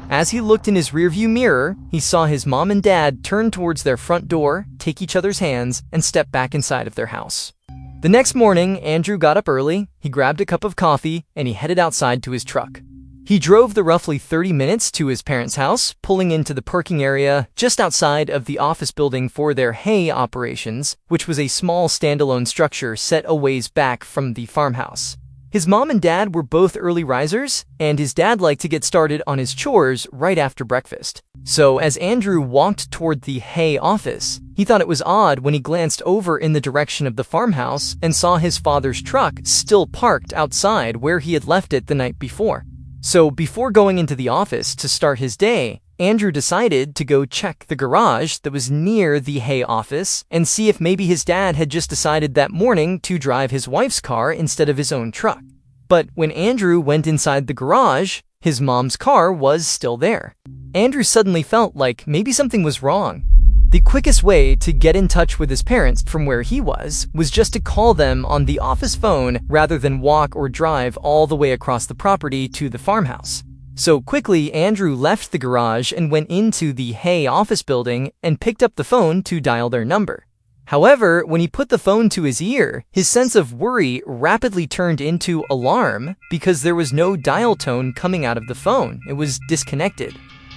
As he looked in his rearview mirror, he saw his mom and dad turn towards their front door, take each other's hands, and step back inside of their house. The next morning, Andrew got up early, he grabbed a cup of coffee, and he headed outside to his truck. He drove the roughly 30 minutes to his parents' house, pulling into the parking area just outside of the office building for their hay operations, which was a small standalone structure set a ways back from the farmhouse. His mom and dad were both early risers, and his dad liked to get started on his chores right after breakfast. So as Andrew walked toward the hay office, he thought it was odd when he glanced over in the direction of the farmhouse and saw his father's truck still parked outside where he had left it the night before. So before going into the office to start his day, Andrew decided to go check the garage that was near the hay office and see if maybe his dad had just decided that morning to drive his wife's car instead of his own truck. But when Andrew went inside the garage, his mom's car was still there. Andrew suddenly felt like maybe something was wrong. The quickest way to get in touch with his parents from where he was just to call them on the office phone rather than walk or drive all the way across the property to the farmhouse. So quickly, Andrew left the garage and went into the hay office building and picked up the phone to dial their number. However, when he put the phone to his ear, his sense of worry rapidly turned into alarm because there was no dial tone coming out of the phone. It was disconnected.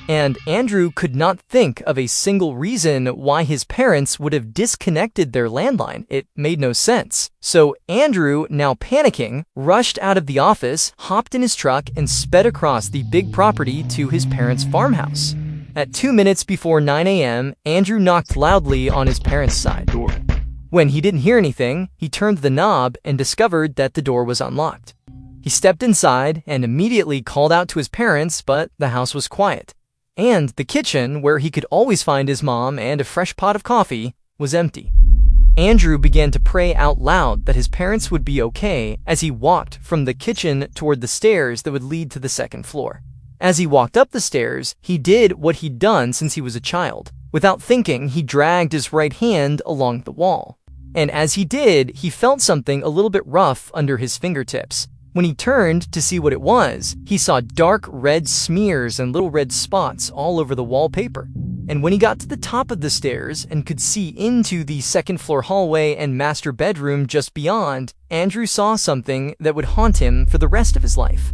And Andrew could not think of a single reason why his parents would have disconnected their landline. It made no sense. So Andrew, now panicking, rushed out of the office, hopped in his truck, and sped across the big property to his parents' farmhouse. At 2 minutes before 9 a.m., Andrew knocked loudly on his parents' side door. When he didn't hear anything, he turned the knob and discovered that the door was unlocked. He stepped inside and immediately called out to his parents, but the house was quiet. And the kitchen, where he could always find his mom and a fresh pot of coffee, was empty. Andrew began to pray out loud that his parents would be okay as he walked from the kitchen toward the stairs that would lead to the second floor. As he walked up the stairs, he did what he'd done since he was a child. Without thinking, he dragged his right hand along the wall. And as he did, he felt something a little bit rough under his fingertips. When he turned to see what it was, he saw dark red smears and little red spots all over the wallpaper. And when he got to the top of the stairs and could see into the second floor hallway and master bedroom just beyond, Andrew saw something that would haunt him for the rest of his life.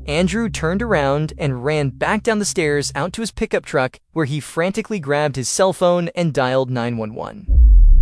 Andrew turned around and ran back down the stairs out to his pickup truck, where he frantically grabbed his cell phone and dialed 911.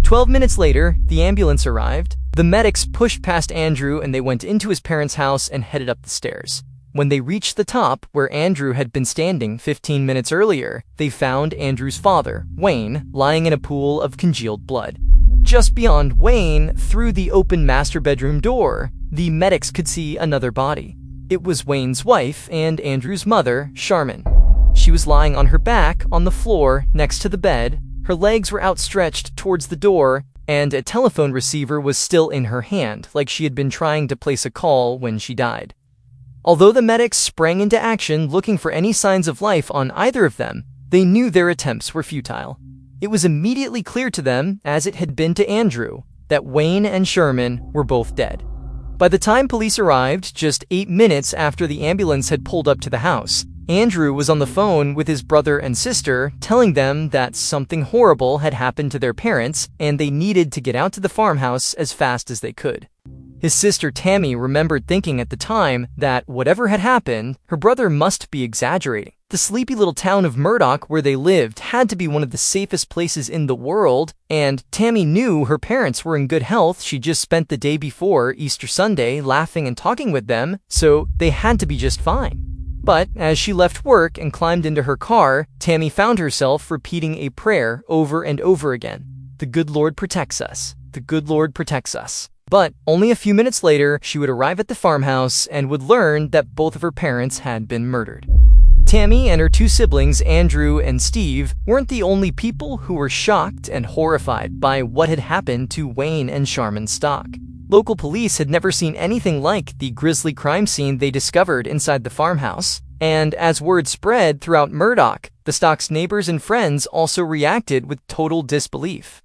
12 minutes later, the ambulance arrived. The medics pushed past Andrew and they went into his parents' house and headed up the stairs. When they reached the top, where Andrew had been standing 15 minutes earlier, they found Andrew's father, Wayne, lying in a pool of congealed blood. Just beyond Wayne, through the open master bedroom door, the medics could see another body. It was Wayne's wife and Andrew's mother, Charmin. She was lying on her back on the floor next to the bed. Her legs were outstretched towards the door, and a telephone receiver was still in her hand, like she had been trying to place a call when she died. Although the medics sprang into action looking for any signs of life on either of them, they knew their attempts were futile. It was immediately clear to them, as it had been to Andrew, that Wayne and Sherman were both dead. By the time police arrived, just 8 minutes after the ambulance had pulled up to the house, Andrew was on the phone with his brother and sister, telling them that something horrible had happened to their parents and they needed to get out to the farmhouse as fast as they could. His sister Tammy remembered thinking at the time that whatever had happened, her brother must be exaggerating. The sleepy little town of Murdoch where they lived had to be one of the safest places in the world, and Tammy knew her parents were in good health. She just spent the day before, Easter Sunday, laughing and talking with them, so they had to be just fine. But as she left work and climbed into her car, Tammy found herself repeating a prayer over and over again. The good Lord protects us. The good Lord protects us. But only a few minutes later, she would arrive at the farmhouse and would learn that both of her parents had been murdered. Tammy and her two siblings, Andrew and Steve, weren't the only people who were shocked and horrified by what had happened to Wayne and Charmin Stock. Local police had never seen anything like the grisly crime scene they discovered inside the farmhouse, and as word spread throughout Murdoch, the Stock's neighbors and friends also reacted with total disbelief.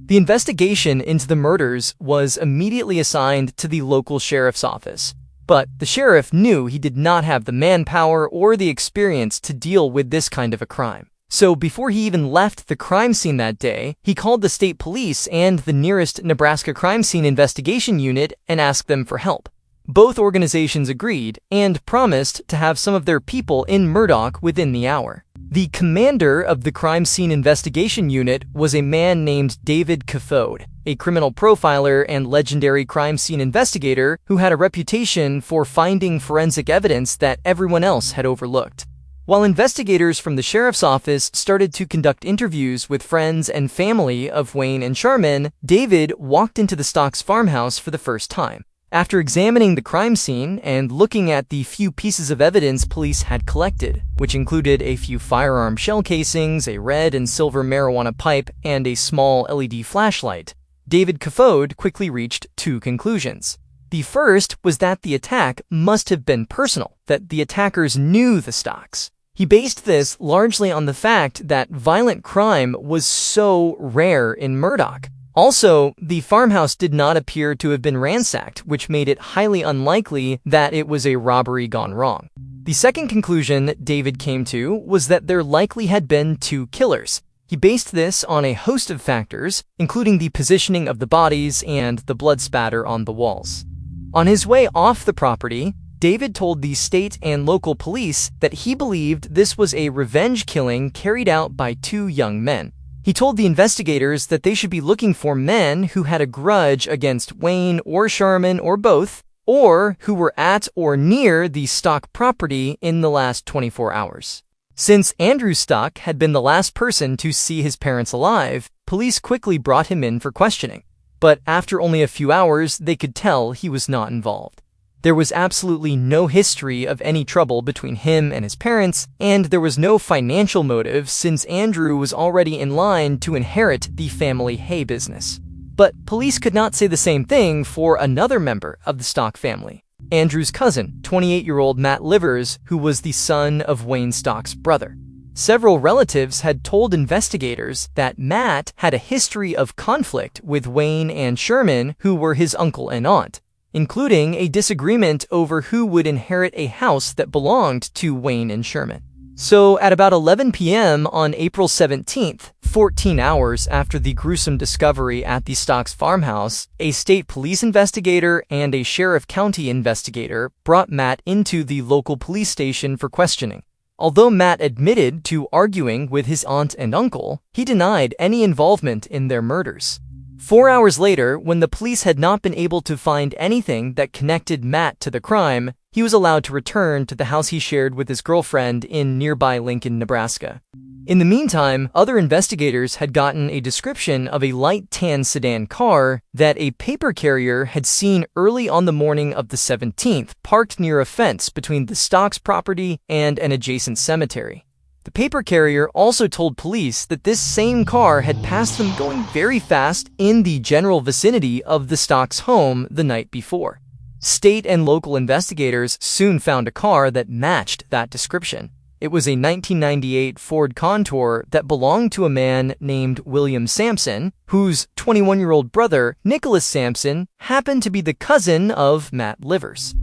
The investigation into the murders was immediately assigned to the local sheriff's office, but the sheriff knew he did not have the manpower or the experience to deal with this kind of a crime. So before he even left the crime scene that day, he called the state police and the nearest Nebraska Crime Scene Investigation Unit and asked them for help. Both organizations agreed and promised to have some of their people in Murdoch within the hour. The commander of the Crime Scene Investigation Unit was a man named David Caffode, a criminal profiler and legendary crime scene investigator who had a reputation for finding forensic evidence that everyone else had overlooked. While investigators from the sheriff's office started to conduct interviews with friends and family of Wayne and Charmin, David walked into the Stocks farmhouse for the first time. After examining the crime scene and looking at the few pieces of evidence police had collected, which included a few firearm shell casings, a red and silver marijuana pipe, and a small LED flashlight, David Caffode quickly reached two conclusions. The first was that the attack must have been personal, that the attackers knew the Stocks. He based this largely on the fact that violent crime was so rare in Murdoch. Also, the farmhouse did not appear to have been ransacked, which made it highly unlikely that it was a robbery gone wrong. The second conclusion David came to was that there likely had been two killers. He based this on a host of factors, including the positioning of the bodies and the blood spatter on the walls. On his way off the property, David told the state and local police that he believed this was a revenge killing carried out by two young men. He told the investigators that they should be looking for men who had a grudge against Wayne or Charmin or both, or who were at or near the Stock property in the last 24 hours. Since Andrew Stock had been the last person to see his parents alive, police quickly brought him in for questioning. But after only a few hours, they could tell he was not involved. There was absolutely no history of any trouble between him and his parents, and there was no financial motive since Andrew was already in line to inherit the family hay business. But police could not say the same thing for another member of the Stock family, Andrew's cousin, 28-year-old Matt Livers, who was the son of Wayne Stock's brother. Several relatives had told investigators that Matt had a history of conflict with Wayne and Sherman, who were his uncle and aunt, including a disagreement over who would inherit a house that belonged to Wayne and Sherman. So at about 11 p.m. on April 17th, 14 hours after the gruesome discovery at the Stocks farmhouse, a state police investigator and a sheriff county investigator brought Matt into the local police station for questioning. Although Matt admitted to arguing with his aunt and uncle, he denied any involvement in their murders. 4 hours later, when the police had not been able to find anything that connected Matt to the crime, he was allowed to return to the house he shared with his girlfriend in nearby Lincoln, Nebraska. In the meantime, other investigators had gotten a description of a light tan sedan car that a paper carrier had seen early on the morning of the 17th, parked near a fence between the Stocks property and an adjacent cemetery. The paper carrier also told police that this same car had passed them going very fast in the general vicinity of the Stocks home the night before. State and local investigators soon found a car that matched that description. It was a 1998 Ford Contour that belonged to a man named William Sampson, whose 21-year-old brother, Nicholas Sampson, happened to be the cousin of Matt Livers.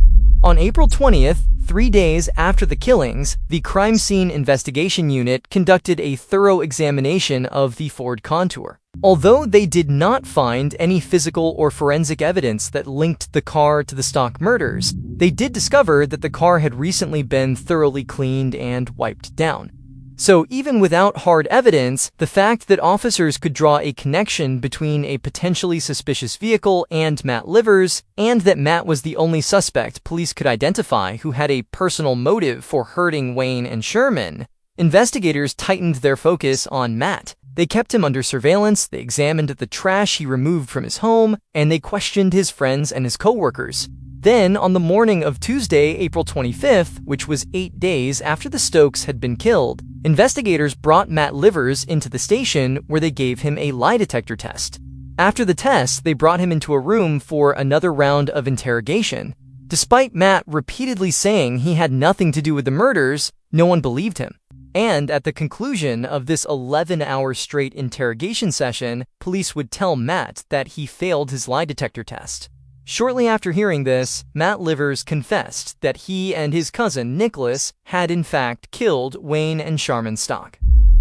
On April 20th, 3 days after the killings, the Crime Scene Investigation Unit conducted a thorough examination of the Ford Contour. Although they did not find any physical or forensic evidence that linked the car to the Stock murders, they did discover that the car had recently been thoroughly cleaned and wiped down. So even without hard evidence, the fact that officers could draw a connection between a potentially suspicious vehicle and Matt Livers, and that Matt was the only suspect police could identify who had a personal motive for hurting Wayne and Sherman, investigators tightened their focus on Matt. They kept him under surveillance, they examined the trash he removed from his home, and they questioned his friends and his coworkers. Then, on the morning of Tuesday, April 25th, which was 8 days after the Stokes had been killed, investigators brought Matt Livers into the station where they gave him a lie detector test. After the test, they brought him into a room for another round of interrogation. Despite Matt repeatedly saying he had nothing to do with the murders, no one believed him. And at the conclusion of this 11-hour straight interrogation session, police would tell Matt that he failed his lie detector test. Shortly after hearing this, Matt Livers confessed that he and his cousin Nicholas had in fact killed Wayne and Sharman Stock.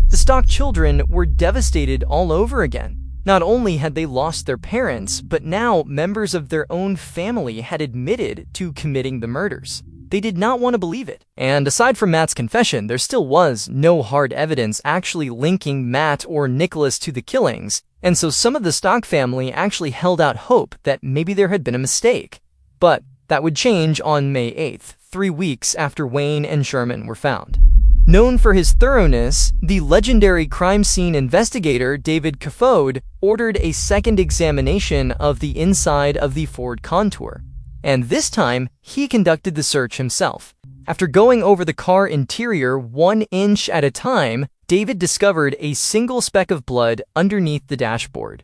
The Stock children were devastated all over again. Not only had they lost their parents, but now members of their own family had admitted to committing the murders. They did not want to believe it. And aside from Matt's confession, there still was no hard evidence actually linking Matt or Nicholas to the killings, and so some of the Stock family actually held out hope that maybe there had been a mistake. But that would change on May 8th, 3 weeks after Wayne and Sherman were found. Known for his thoroughness, the legendary crime scene investigator David Caffode ordered a second examination of the inside of the Ford Contour. And this time, he conducted the search himself. After going over the car interior 1 inch at a time, David discovered a single speck of blood underneath the dashboard.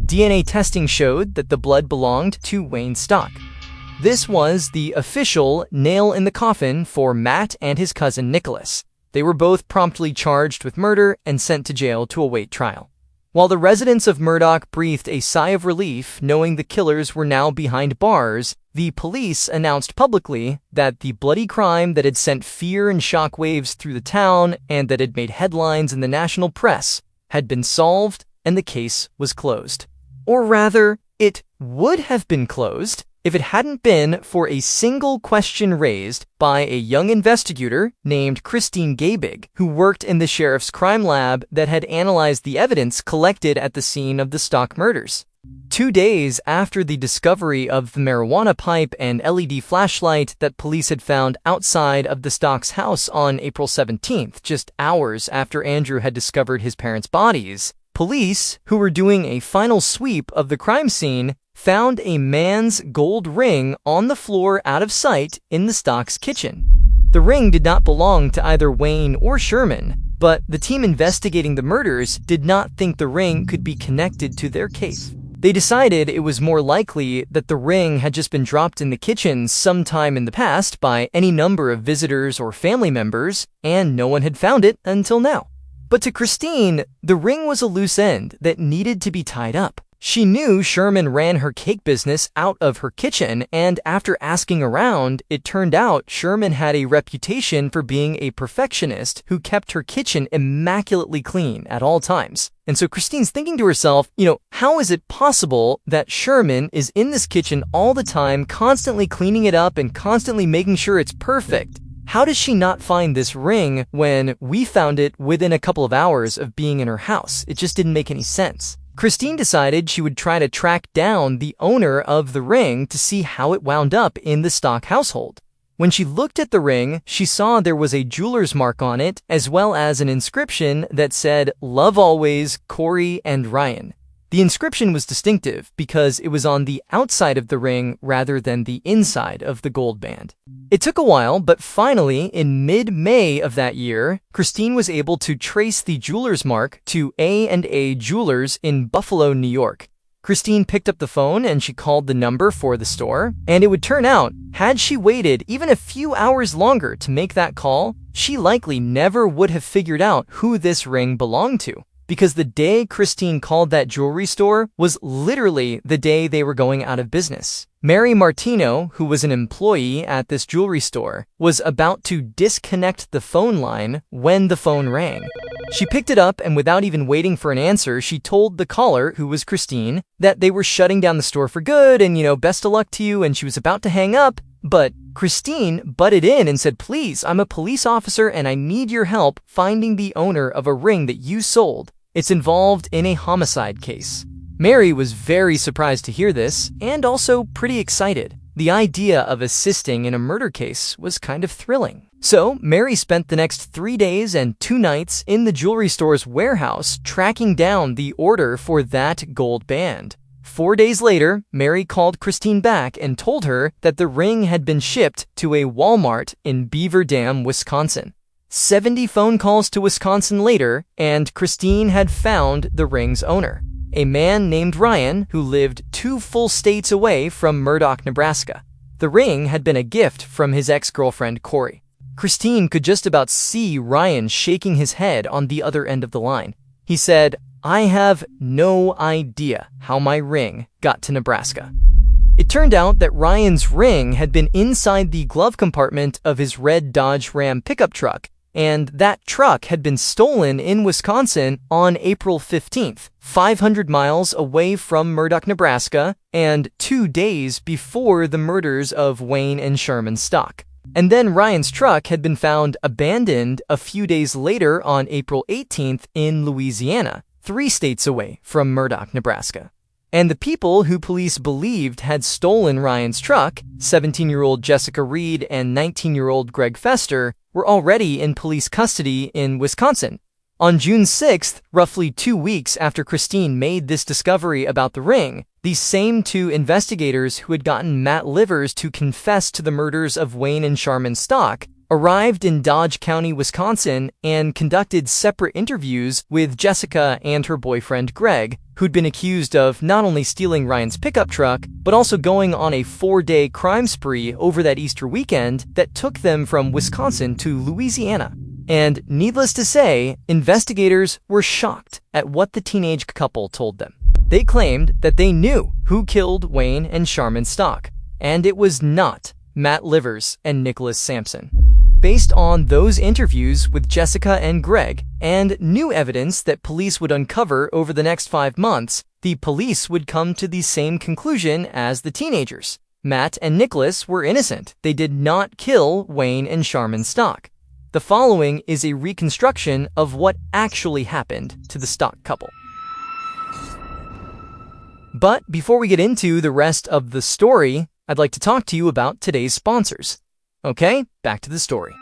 DNA testing showed that the blood belonged to Wayne Stock. This was the official nail in the coffin for Matt and his cousin Nicholas. They were both promptly charged with murder and sent to jail to await trial. While the residents of Murdoch breathed a sigh of relief knowing the killers were now behind bars, the police announced publicly that the bloody crime that had sent fear and shockwaves through the town and that had made headlines in the national press had been solved and the case was closed. Or rather, it would have been closed if it hadn't been for a single question raised by a young investigator named Christine Gabig, who worked in the sheriff's crime lab that had analyzed the evidence collected at the scene of the Stock murders. 2 days after the discovery of the marijuana pipe and LED flashlight that police had found outside of the Stock's house on April 17th, just hours after Andrew had discovered his parents' bodies, police, who were doing a final sweep of the crime scene, found a man's gold ring on the floor out of sight in the Stock's kitchen. The ring did not belong to either Wayne or Sherman, but the team investigating the murders did not think the ring could be connected to their case. They decided it was more likely that the ring had just been dropped in the kitchen sometime in the past by any number of visitors or family members, and no one had found it until now. But to Christine, the ring was a loose end that needed to be tied up. She knew Sherman ran her cake business out of her kitchen, and after asking around, it turned out Sherman had a reputation for being a perfectionist who kept her kitchen immaculately clean at all times. And so Christine's thinking to herself, how is it possible that Sherman is in this kitchen all the time, constantly cleaning it up and constantly making sure it's perfect? How does she not find this ring when we found it within a couple of hours of being in her house? It just didn't make any sense. Christine decided she would try to track down the owner of the ring to see how it wound up in the Stock household. When she looked at the ring, she saw there was a jeweler's mark on it, as well as an inscription that said, "Love always, Corey and Ryan." The inscription was distinctive because it was on the outside of the ring rather than the inside of the gold band. It took a while, but finally, in mid-May of that year, Christine was able to trace the jeweler's mark to A&A Jewelers in Buffalo, New York. Christine picked up the phone and she called the number for the store, and it would turn out, had she waited even a few hours longer to make that call, she likely never would have figured out who this ring belonged to. Because the day Christine called that jewelry store was literally the day they were going out of business. Mary Martino, who was an employee at this jewelry store, was about to disconnect the phone line when the phone rang. She picked it up, and without even waiting for an answer, she told the caller, who was Christine, that they were shutting down the store for good and, best of luck to you, and she was about to hang up. But Christine butted in and said, "Please, I'm a police officer and I need your help finding the owner of a ring that you sold. It's involved in a homicide case." Mary was very surprised to hear this, and also pretty excited. The idea of assisting in a murder case was kind of thrilling. So Mary spent the next 3 days and 2 nights in the jewelry store's warehouse tracking down the order for that gold band. 4 days later, Mary called Christine back and told her that the ring had been shipped to a Walmart in Beaver Dam, Wisconsin. 70 phone calls to Wisconsin later, and Christine had found the ring's owner, a man named Ryan who lived 2 full states away from Murdock, Nebraska. The ring had been a gift from his ex-girlfriend, Corey. Christine could just about see Ryan shaking his head on the other end of the line. He said, "I have no idea how my ring got to Nebraska." It turned out that Ryan's ring had been inside the glove compartment of his red Dodge Ram pickup truck, and that truck had been stolen in Wisconsin on April 15th, 500 miles away from Murdock, Nebraska, and 2 days before the murders of Wayne and Sherman Stock. And then Ryan's truck had been found abandoned a few days later on April 18th in Louisiana, 3 states away from Murdock, Nebraska. And the people who police believed had stolen Ryan's truck, 17-year-old Jessica Reed and 19-year-old Greg Fester, were already in police custody in Wisconsin. On June 6th, roughly 2 weeks after Christine made this discovery about the ring, these same 2 investigators who had gotten Matt Livers to confess to the murders of Wayne and Sherman Stock arrived in Dodge County, Wisconsin, and conducted separate interviews with Jessica and her boyfriend Greg, who'd been accused of not only stealing Ryan's pickup truck, but also going on a 4-day crime spree over that Easter weekend that took them from Wisconsin to Louisiana. And needless to say, investigators were shocked at what the teenage couple told them. They claimed that they knew who killed Wayne and Sherman Stock, and it was not Matt Livers and Nicholas Sampson. Based on those interviews with Jessica and Greg, and new evidence that police would uncover over the next 5 months, the police would come to the same conclusion as the teenagers. Matt and Nicholas were innocent. They did not kill Wayne and Sherman Stock. The following is a reconstruction of what actually happened to the Stock couple. But before we get into the rest of the story, I'd like to talk to you about today's sponsors. Okay, back to the story.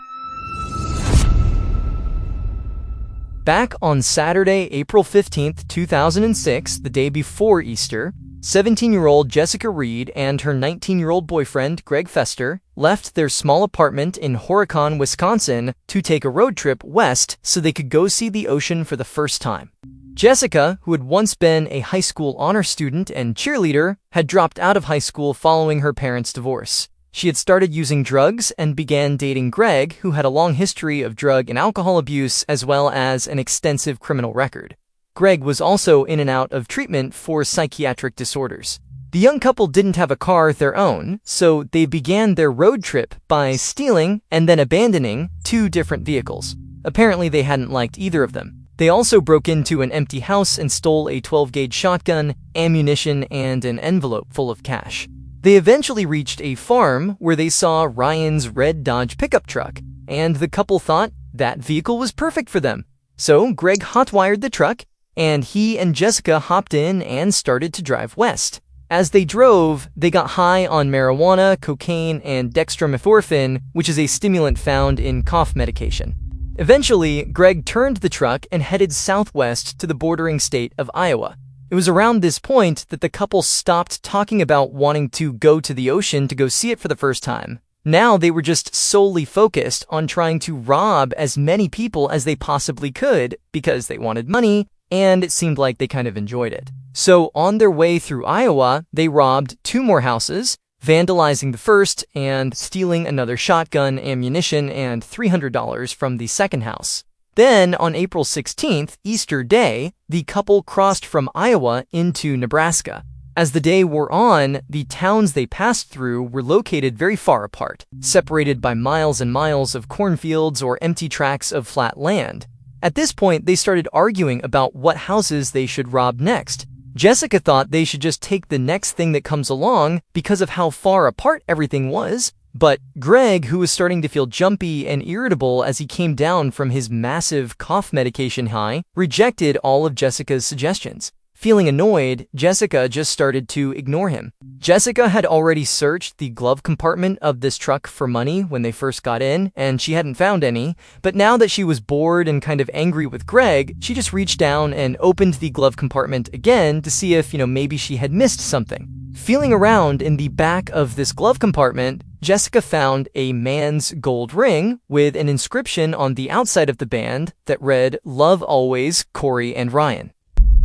Back on Saturday, April 15th, 2006, the day before Easter, 17-year-old Jessica Reed and her 19-year-old boyfriend, Greg Fester, left their small apartment in Horicon, Wisconsin to take a road trip west so they could go see the ocean for the first time. Jessica, who had once been a high school honor student and cheerleader, had dropped out of high school following her parents' divorce. She had started using drugs and began dating Greg, who had a long history of drug and alcohol abuse as well as an extensive criminal record. Greg was also in and out of treatment for psychiatric disorders. The young couple didn't have a car of their own, so they began their road trip by stealing and then abandoning 2 different vehicles. Apparently, they hadn't liked either of them. They also broke into an empty house and stole a 12-gauge shotgun, ammunition, and an envelope full of cash. They eventually reached a farm where they saw Ryan's red Dodge pickup truck, and the couple thought that vehicle was perfect for them. So Greg hotwired the truck, and he and Jessica hopped in and started to drive west. As they drove, they got high on marijuana, cocaine, and dextromethorphan, which is a stimulant found in cough medication. Eventually, Greg turned the truck and headed southwest to the bordering state of Iowa. It was around this point that the couple stopped talking about wanting to go to the ocean to go see it for the first time. Now they were just solely focused on trying to rob as many people as they possibly could because they wanted money, and it seemed like they kind of enjoyed it. So on their way through Iowa, they robbed 2 more houses, vandalizing the first and stealing another shotgun, ammunition, and $300 from the second house. Then, on April 16th, Easter Day, the couple crossed from Iowa into Nebraska. As the day wore on, the towns they passed through were located very far apart, separated by miles and miles of cornfields or empty tracts of flat land. At this point, they started arguing about what houses they should rob next. Jessica thought they should just take the next thing that comes along because of how far apart everything was, but Greg, who was starting to feel jumpy and irritable as he came down from his massive cough medication high, rejected all of Jessica's suggestions. Feeling annoyed, Jessica just started to ignore him. Jessica had already searched the glove compartment of this truck for money when they first got in, and she hadn't found any, but now that she was bored and kind of angry with Greg, she just reached down and opened the glove compartment again to see if, maybe she had missed something. Feeling around in the back of this glove compartment, Jessica found a man's gold ring with an inscription on the outside of the band that read, "Love always, Corey and Ryan."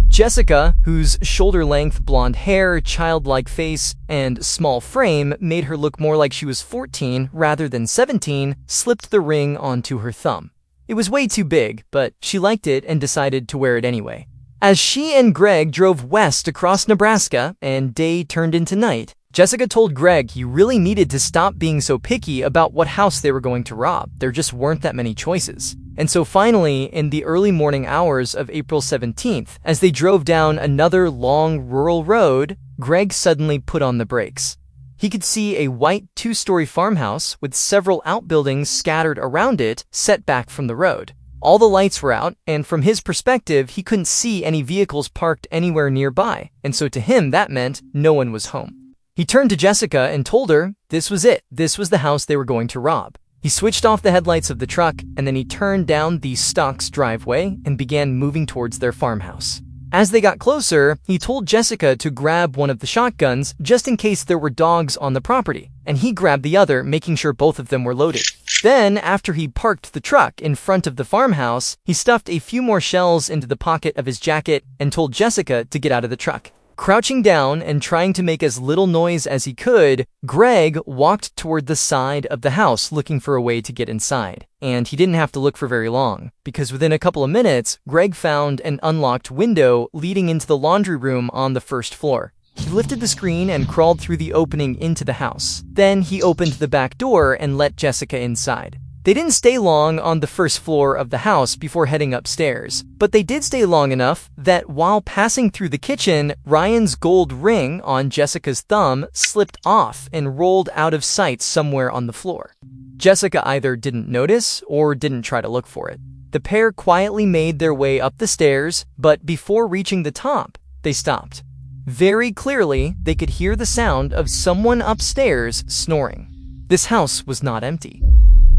Jessica, whose shoulder-length blonde hair, childlike face, and small frame made her look more like she was 14 rather than 17, slipped the ring onto her thumb. It was way too big, but she liked it and decided to wear it anyway. As she and Greg drove west across Nebraska and day turned into night, Jessica told Greg he really needed to stop being so picky about what house they were going to rob. There just weren't that many choices. And so finally, in the early morning hours of April 17th, as they drove down another long rural road, Greg suddenly put on the brakes. He could see a white 2-story farmhouse with several outbuildings scattered around it, set back from the road. All the lights were out, and from his perspective, he couldn't see any vehicles parked anywhere nearby, and so to him that meant no one was home. He turned to Jessica and told her this was it. This was the house they were going to rob. He switched off the headlights of the truck, and then he turned down the Stocks driveway and began moving towards their farmhouse. As they got closer, he told Jessica to grab one of the shotguns just in case there were dogs on the property, and he grabbed the other, making sure both of them were loaded. Then, after he parked the truck in front of the farmhouse, he stuffed a few more shells into the pocket of his jacket and told Jessica to get out of the truck. Crouching down and trying to make as little noise as he could, Greg walked toward the side of the house looking for a way to get inside. And he didn't have to look for very long, because within a couple of minutes, Greg found an unlocked window leading into the laundry room on the first floor. He lifted the screen and crawled through the opening into the house. Then he opened the back door and let Jessica inside. They didn't stay long on the first floor of the house before heading upstairs, but they did stay long enough that while passing through the kitchen, Ryan's gold ring on Jessica's thumb slipped off and rolled out of sight somewhere on the floor. Jessica either didn't notice or didn't try to look for it. The pair quietly made their way up the stairs, but before reaching the top, they stopped. Very clearly, they could hear the sound of someone upstairs snoring. This house was not empty.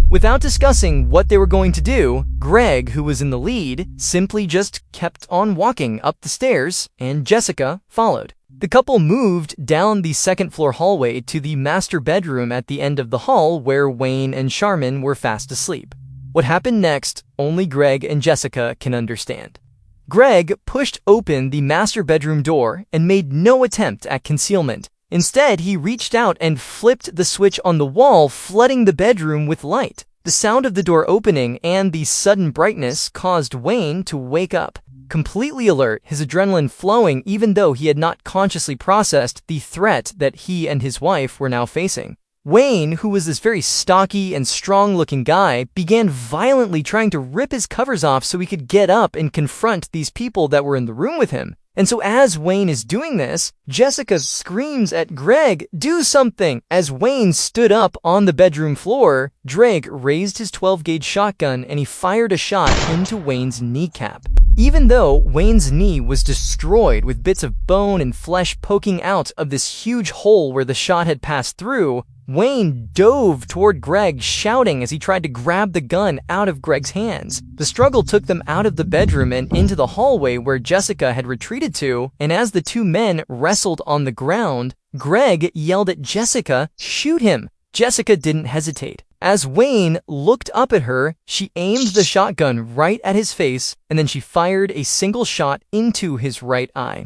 Without discussing what they were going to do, Greg, who was in the lead, simply just kept on walking up the stairs, and Jessica followed. The couple moved down the second-floor hallway to the master bedroom at the end of the hall where Wayne and Charmin were fast asleep. What happened next, only Greg and Jessica can understand. Greg pushed open the master bedroom door and made no attempt at concealment. Instead, he reached out and flipped the switch on the wall, flooding the bedroom with light. The sound of the door opening and the sudden brightness caused Wayne to wake up. Completely alert, his adrenaline flowing even though he had not consciously processed the threat that he and his wife were now facing. Wayne, who was this very stocky and strong-looking guy, began violently trying to rip his covers off so he could get up and confront these people that were in the room with him. And so as Wayne is doing this, Jessica screams at Greg, "Do something!" As Wayne stood up on the bedroom floor, Greg raised his 12-gauge shotgun and he fired a shot into Wayne's kneecap. Even though Wayne's knee was destroyed with bits of bone and flesh poking out of this huge hole where the shot had passed through, Wayne dove toward Greg, shouting as he tried to grab the gun out of Greg's hands. The struggle took them out of the bedroom and into the hallway where Jessica had retreated to, and as the two men wrestled on the ground, Greg yelled at Jessica, "Shoot him!" Jessica didn't hesitate. As Wayne looked up at her, she aimed the shotgun right at his face, and then she fired a single shot into his right eye.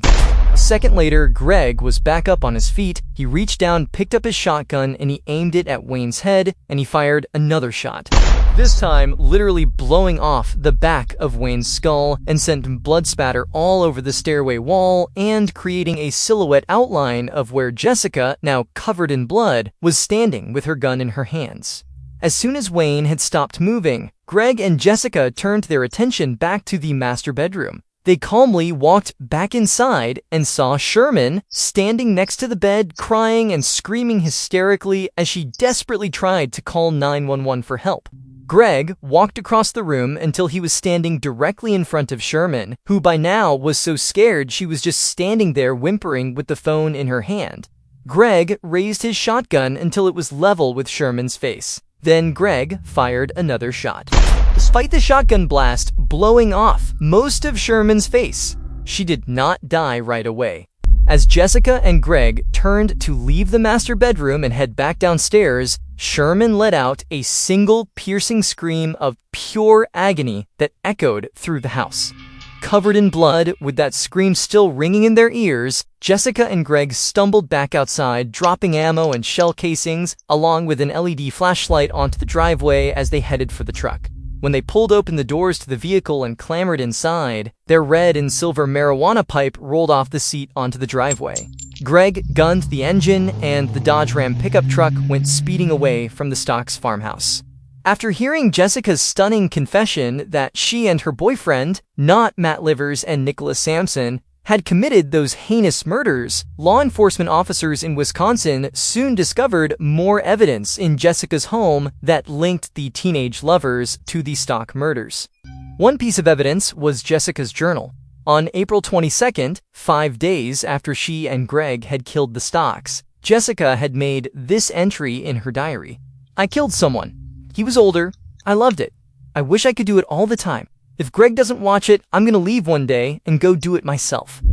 A second later, Greg was back up on his feet. He reached down, picked up his shotgun, and he aimed it at Wayne's head, and he fired another shot. This time, literally blowing off the back of Wayne's skull and sent blood spatter all over the stairway wall and creating a silhouette outline of where Jessica, now covered in blood, was standing with her gun in her hands. As soon as Wayne had stopped moving, Greg and Jessica turned their attention back to the master bedroom. They calmly walked back inside and saw Sherman standing next to the bed, crying and screaming hysterically as she desperately tried to call 911 for help. Greg walked across the room until he was standing directly in front of Sherman, who by now was so scared she was just standing there whimpering with the phone in her hand. Greg raised his shotgun until it was level with Sherman's face. Then Greg fired another shot. Despite the shotgun blast blowing off most of Sherman's face, she did not die right away. As Jessica and Greg turned to leave the master bedroom and head back downstairs, Sherman let out a single piercing scream of pure agony that echoed through the house. Covered in blood, with that scream still ringing in their ears, Jessica and Greg stumbled back outside, dropping ammo and shell casings, along with an LED flashlight onto the driveway as they headed for the truck. When they pulled open the doors to the vehicle and clambered inside, their red and silver marijuana pipe rolled off the seat onto the driveway. Greg gunned the engine, and the Dodge Ram pickup truck went speeding away from the Stocks farmhouse. After hearing Jessica's stunning confession that she and her boyfriend, not Matt Livers and Nicholas Sampson, had committed those heinous murders, law enforcement officers in Wisconsin soon discovered more evidence in Jessica's home that linked the teenage lovers to the Stock murders. One piece of evidence was Jessica's journal. On April 22nd, 5 days after she and Greg had killed the Stocks, Jessica had made this entry in her diary. "I killed someone. He was older. I loved it. I wish I could do it all the time. If Greg doesn't watch it, I'm gonna leave one day and go do it myself."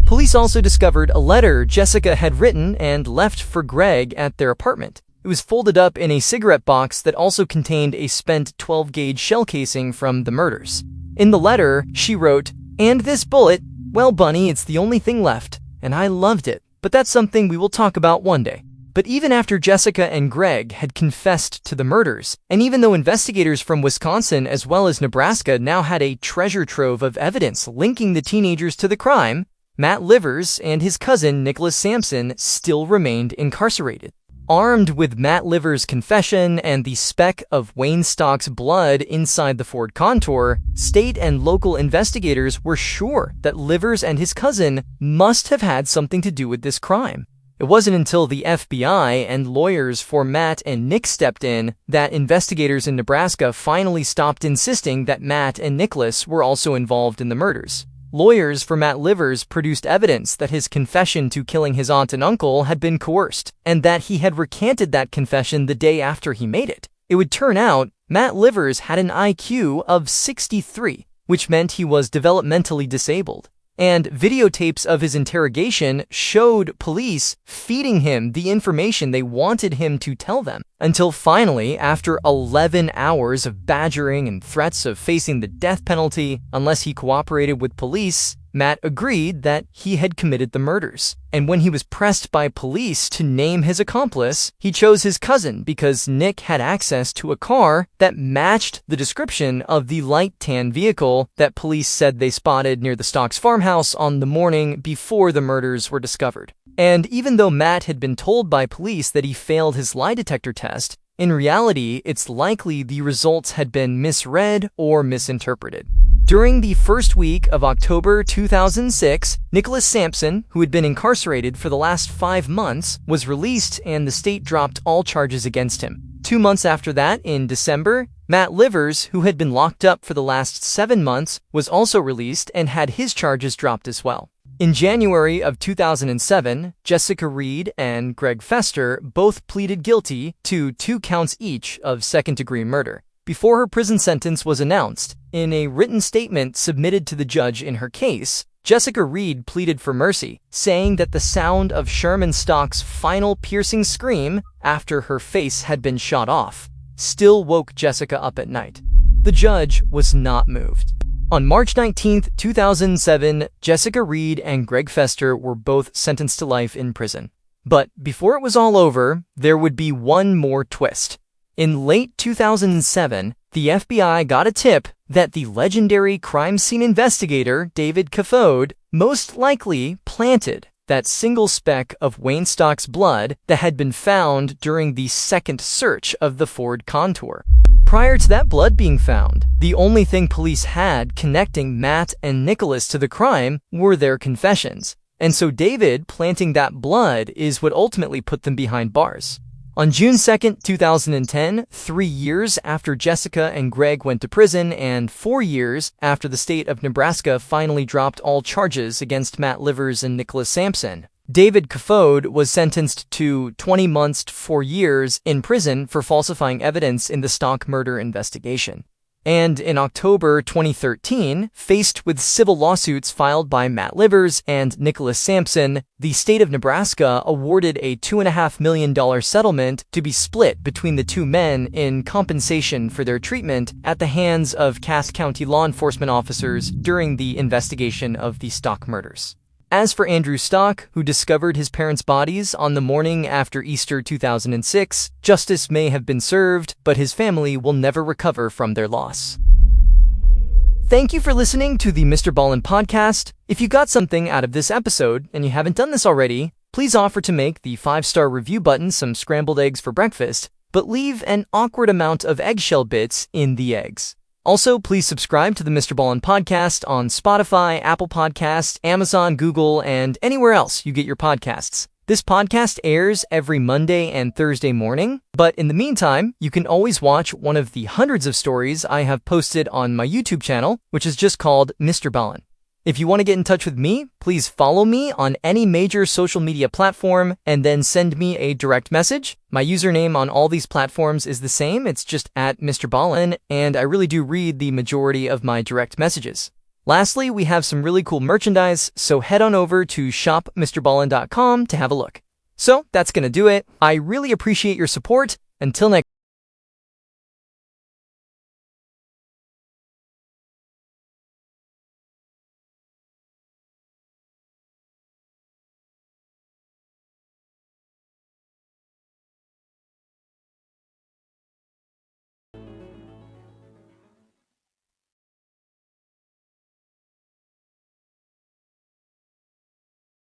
Police also discovered a letter Jessica had written and left for Greg at their apartment. It was folded up in a cigarette box that also contained a spent 12-gauge shell casing from the murders. In the letter, she wrote, "And this bullet, well, Bunny, it's the only thing left, and I loved it. But that's something we will talk about one day." But even after Jessica and Greg had confessed to the murders, and even though investigators from Wisconsin as well as Nebraska now had a treasure trove of evidence linking the teenagers to the crime, Matt Livers and his cousin Nicholas Sampson still remained incarcerated. Armed with Matt Livers' confession and the speck of Wayne Stock's blood inside the Ford Contour, state and local investigators were sure that Livers and his cousin must have had something to do with this crime. It wasn't until the FBI and lawyers for Matt and Nick stepped in that investigators in Nebraska finally stopped insisting that Matt and Nicholas were also involved in the murders. Lawyers for Matt Livers produced evidence that his confession to killing his aunt and uncle had been coerced, and that he had recanted that confession the day after he made it. It would turn out Matt Livers had an IQ of 63, which meant he was developmentally disabled. And videotapes of his interrogation showed police feeding him the information they wanted him to tell them. Until finally, after 11 hours of badgering and threats of facing the death penalty unless he cooperated with police, Matt agreed that he had committed the murders. And when he was pressed by police to name his accomplice, he chose his cousin because Nick had access to a car that matched the description of the light tan vehicle that police said they spotted near the Stocks farmhouse on the morning before the murders were discovered. And even though Matt had been told by police that he failed his lie detector test, in reality, it's likely the results had been misread or misinterpreted. During the first week of October 2006, Nicholas Sampson, who had been incarcerated for the last 5 months, was released and the state dropped all charges against him. 2 months after that, in December, Matt Livers, who had been locked up for the last 7 months, was also released and had his charges dropped as well. In January of 2007, Jessica Reed and Greg Fester both pleaded guilty to 2 counts each of second-degree murder. Before her prison sentence was announced, in a written statement submitted to the judge in her case, Jessica Reed pleaded for mercy, saying that the sound of Sherman Stock's final piercing scream after her face had been shot off still woke Jessica up at night. The judge was not moved. On March 19, 2007, Jessica Reed and Greg Fester were both sentenced to life in prison. But before it was all over, there would be one more twist. In late 2007, the FBI got a tip that the legendary crime scene investigator David Caffode most likely planted that single speck of Wayne Stock's blood that had been found during the second search of the Ford Contour. Prior to that blood being found, the only thing police had connecting Matt and Nicholas to the crime were their confessions. And so David planting that blood is what ultimately put them behind bars. On June 2, 2010, 3 years after Jessica and Greg went to prison and 4 years after the state of Nebraska finally dropped all charges against Matt Livers and Nicholas Sampson, David Caffode was sentenced to 20 months to 4 years in prison for falsifying evidence in the Stock murder investigation. And in October 2013, faced with civil lawsuits filed by Matt Livers and Nicholas Sampson, the state of Nebraska awarded a $2.5 million settlement to be split between the 2 men in compensation for their treatment at the hands of Cass County law enforcement officers during the investigation of the Stock murders. As for Andrew Stock, who discovered his parents' bodies on the morning after Easter 2006, justice may have been served, but his family will never recover from their loss. Thank you for listening to the MrBallen podcast. If you got something out of this episode and you haven't done this already, please offer to make the 5-star review button some scrambled eggs for breakfast, but leave an awkward amount of eggshell bits in the eggs. Also, please subscribe to the MrBallen podcast on Spotify, Apple Podcasts, Amazon, Google, and anywhere else you get your podcasts. This podcast airs every Monday and Thursday morning, but in the meantime, you can always watch one of the hundreds of stories I have posted on my YouTube channel, which is just called MrBallen. If you want to get in touch with me, please follow me on any major social media platform and then send me a direct message. My username on all these platforms is the same. It's just at MrBallen, and I really do read the majority of my direct messages. Lastly, we have some really cool merchandise, so head on over to shopmrballen.com to have a look. So that's going to do it. I really appreciate your support. Until next